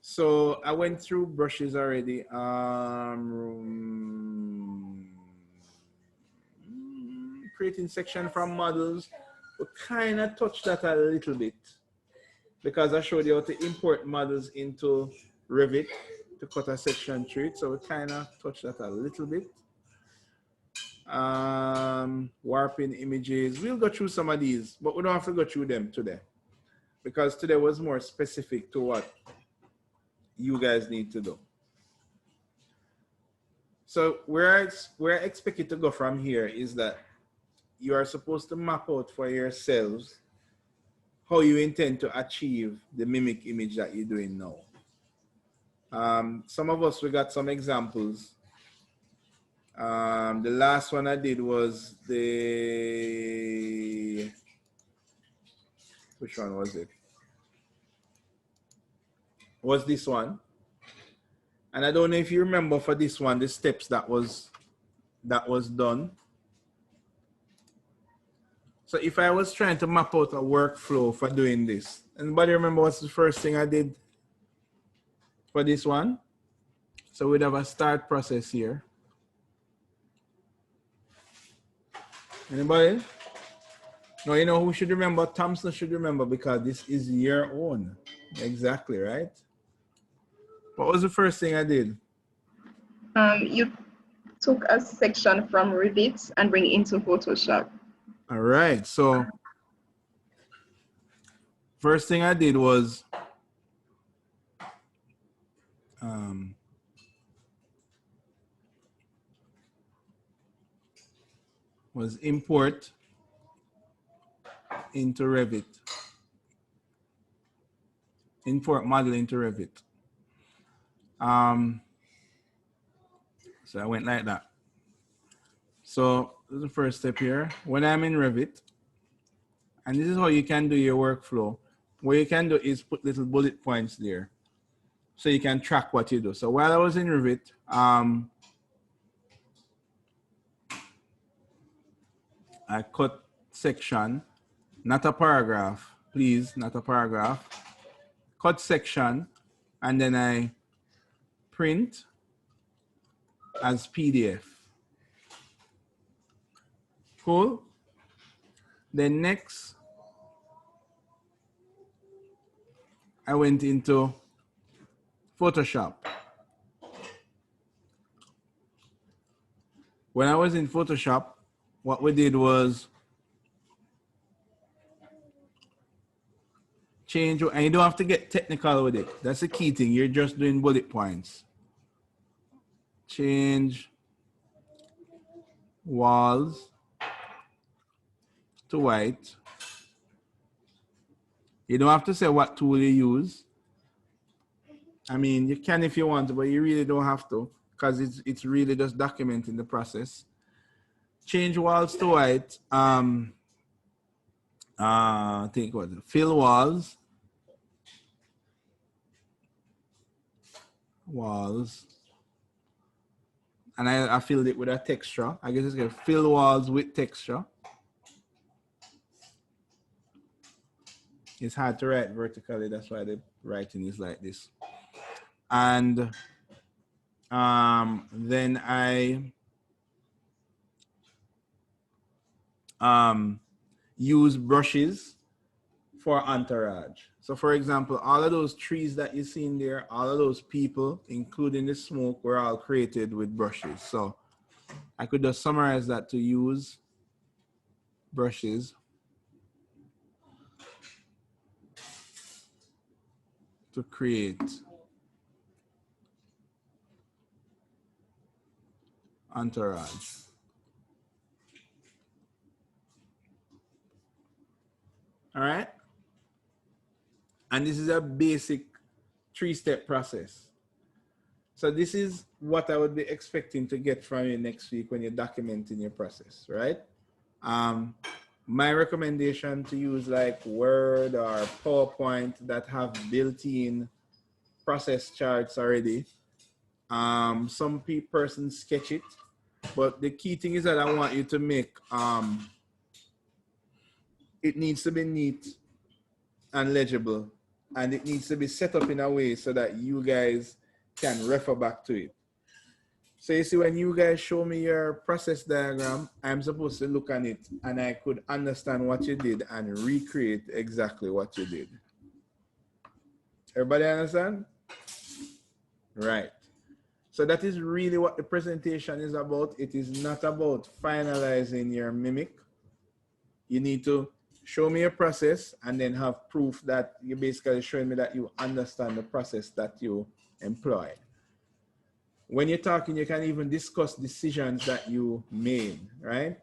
So I went through brushes already. Creating section from models. We kind of touched that a little bit because I showed you how to import models into Revit to cut a section through it. So we kind of touched that a little bit. Warping images. We'll go through some of these, but we don't have to go through them today because today was more specific to what you guys need to do. So where we're expected to go from here is that you are supposed to map out for yourselves how you intend to achieve the mimic image that you're doing now. Some of us, we got some examples. The last one I did was which one was it? Was this one. And I don't know if you remember for this one, the steps that was done. So if I was trying to map out a workflow for doing this, anybody remember what's the first thing I did for this one? So we'd have a start process here. Anybody? No, you know who should remember? Thompson should remember because this is your own. Exactly, right? What was the first thing I did?
You took a section from Revit and bring it into Photoshop.
All right, so first thing I did was import into Revit. Import model into Revit. So I went like that. So this is the first step here. When I'm in Revit, and this is how you can do your workflow. What you can do is put little bullet points there so you can track what you do. So while I was in Revit, I cut section, not a paragraph, please, not a paragraph. Cut section, and then I print as PDF. Cool. Then next, I went into Photoshop. When I was in Photoshop, what we did was change, and you don't have to get technical with it. That's the key thing. You're just doing bullet points. Change walls to white. You don't have to say what tool you use. I mean, you can if you want to, but you really don't have to because it's really just documenting the process. Change walls to white. I think what fill walls. And I filled it with a texture. I guess it's going to fill walls with texture. It's hard to write vertically. That's why the writing is like this. And then I use brushes for entourage. So for example, all of those trees that you see in there, all of those people, including the smoke, were all created with brushes. So I could just summarize that to use brushes to create entourage. All right. And this is a basic 3-step process. So this is what I would be expecting to get from you next week when you're documenting your process, right? My recommendation to use like Word or PowerPoint that have built-in process charts already. Some persons sketch it, but the key thing is that I want you to make, it needs to be neat and legible, and it needs to be set up in a way so that you guys can refer back to it. So you see, when you guys show me your process diagram, I'm supposed to look at it and I could understand what you did and recreate exactly what you did. Everybody understand? Right. So that is really what the presentation is about. It is not about finalizing your mimic. You need to show me a process and then have proof that you're basically showing me that you understand the process that you employ. When you're talking, you can even discuss decisions that you made, right?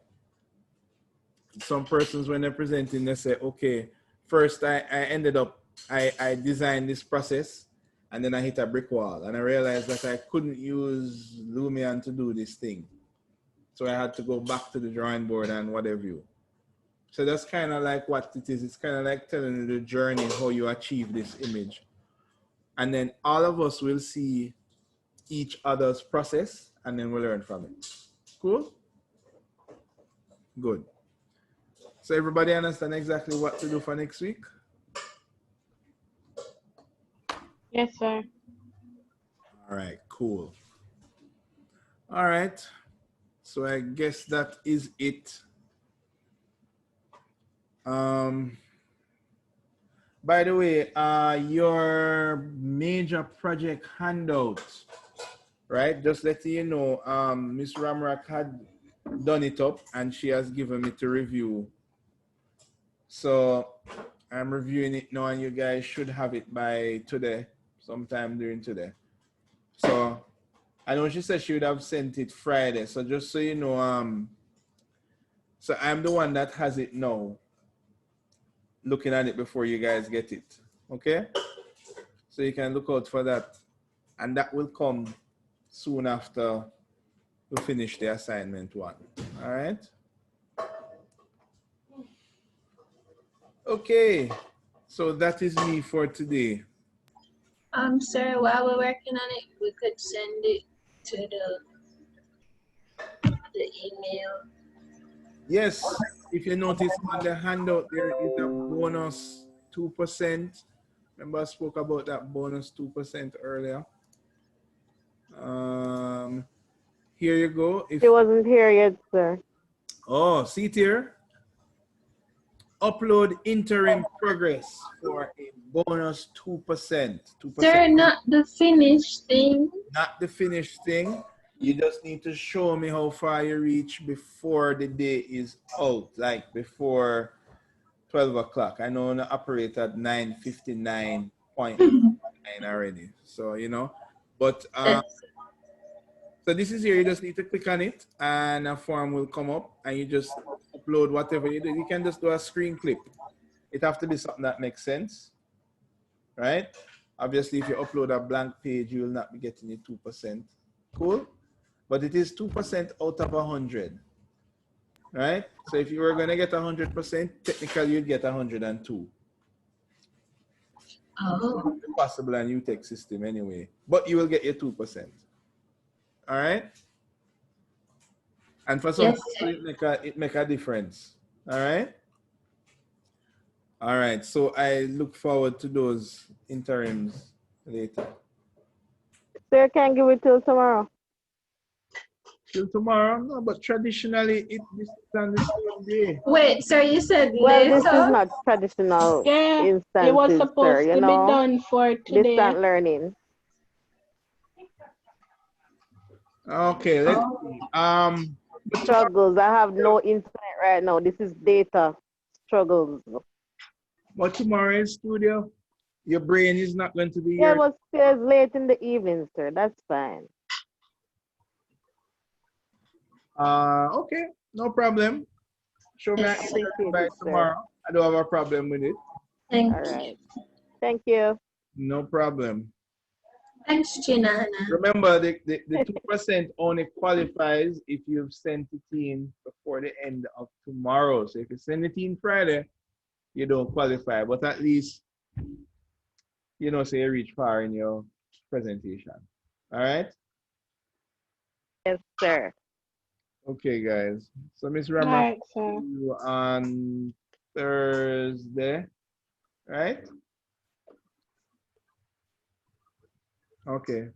Some persons, when they're presenting, they say, okay, first I designed this process and then I hit a brick wall and I realized that I couldn't use Lumion to do this thing. So I had to go back to the drawing board and whatever you. So that's kind of like what it is. It's kind of like telling you the journey, how you achieve this image. And then all of us will see each other's process and then we'll learn from it. Cool? Good. So everybody understand exactly what to do for next week?
Yes, sir.
All right, cool. All right. So I guess that is it. By the way, your major project handout, right? Just letting you know, Miss Ramrak had done it up and she has given me to review. So I'm reviewing it now and you guys should have it by today, sometime during today. So I know she said she would have sent it Friday. So just so you know, so I'm the one that has it now, looking at it before you guys get it. Okay? So you can look out for that. And that will come soon after we finish the assignment one. All right? Okay. So that is me for today.
Sir, while we're working on it, we could send it to the email.
Yes, if you notice on the handout, there is a bonus 2%. Remember I spoke about that bonus 2% earlier. Here you go. If
She wasn't here yet, sir.
oh, see it here. Upload interim progress for a bonus 2%. 2%.
Sir, not the finished thing.
Not the finished thing. You just need to show me how far you reach before the day is out, like before 12 o'clock. I know I operate at 9:59.9 already. So, you know, but so this is here. You just need to click on it and a form will come up and you just upload whatever you do. You can just do a screen clip. It have to be something that makes sense, right? Obviously, if you upload a blank page, you will not be getting the 2%. Cool? But it is 2% out of 100, right? So if you were going to get 100%, technically you'd get 102.
Oh.
It's possible and you take system anyway, but you will get your 2%. All right? And for some people, it make a difference. All right? All right. So I look forward to those interims later.
Sir, can give it till tomorrow.
Till tomorrow? No, but traditionally this is on the same day.
Wait, sir, you said
well,
later?
This is not traditional instances,
it was supposed
sir, you
to
know?
be done for today.
Distant learning.
Okay, let's see.
Struggles. I have no internet right now. This is data struggles.
But tomorrow in studio, your brain is not going to be
Yeah,
here.
but still late in the evening, sir. That's fine.
Okay, no problem. Show me
Yes. Appreciate
by
it,
tomorrow. I don't have a problem with it.
Thank
All right. Thank you.
No problem.
Thanks, Gina.
Remember, the 2% only qualifies if you've sent it in before the end of tomorrow. So if you send it in Friday, you don't qualify. But at least, you know, say you reach far in your presentation. All right?
Yes, sir.
Okay, guys. So Miss
All
Ramra,
right, sir.
see you on Thursday. right? Okay.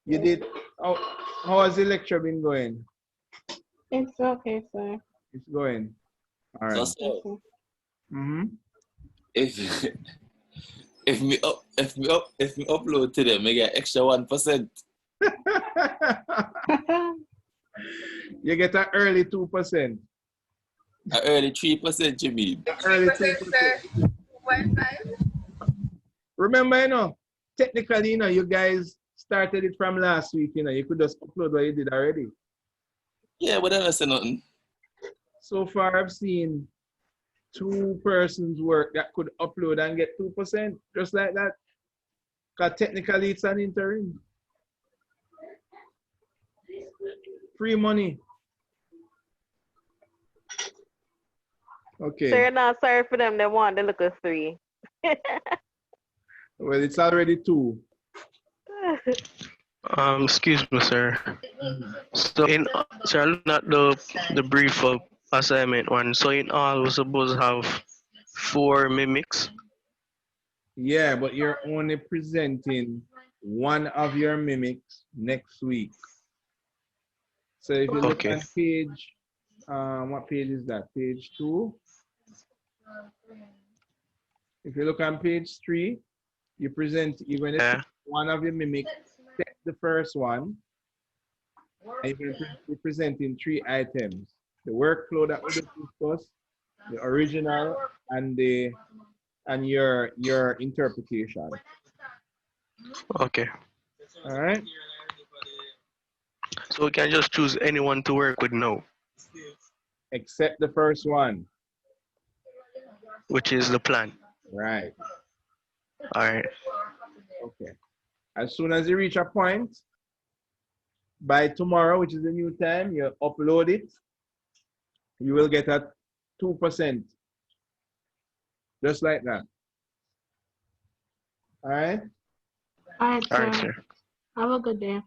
You did. How has the lecture been going?
It's okay, sir.
It's going. All
So,
right.
sir,
Mm-hmm.
if if me upload to them, I get extra 1%.
You get an early 2%.
An early 3%, you mean?
Early
3%,
2%.
sir. 2.5.
Remember, technically, you guys started it from last week, you could just upload what you did already.
Yeah, but I don't say nothing.
So far, I've seen 2 persons work that could upload and get 2%, just like that. Because technically, it's an interim. Free money. Okay.
So you're not sorry for them. They want the look of 3.
Well, it's already 2.
Excuse me, sir. So sir, I'm looking at the brief of assignment one. So in all, we're supposed to have 4 mimics.
Yeah, but you're only presenting one of your mimics next week. So if you look at page, what page is that? Page 2. If you look on page 3, you're going to set one of your mimics, set the first one, and you're going to be presenting 3 items. The workflow that we discussed, the original, and your interpretation.
Okay.
All right.
So we can just choose anyone to work with now,
Except the first one.
which is the plan.
Right.
All right.
Okay. As soon as you reach a point, by tomorrow, which is the new time, you upload it, you will get a 2%. Just like that. All right?
All right,
All right,
sir.
sir.
Have a good day.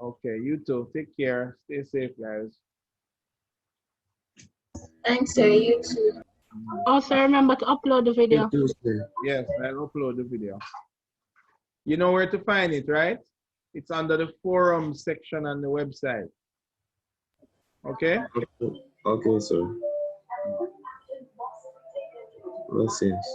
Okay, you too. Take care. Stay safe, guys.
Thanks, sir. You too.
Also, remember to upload the video.
Yes, I'll upload the video. You know where to find it, right? It's under the forum section on the website. Okay?
Okay, sir. Blessings.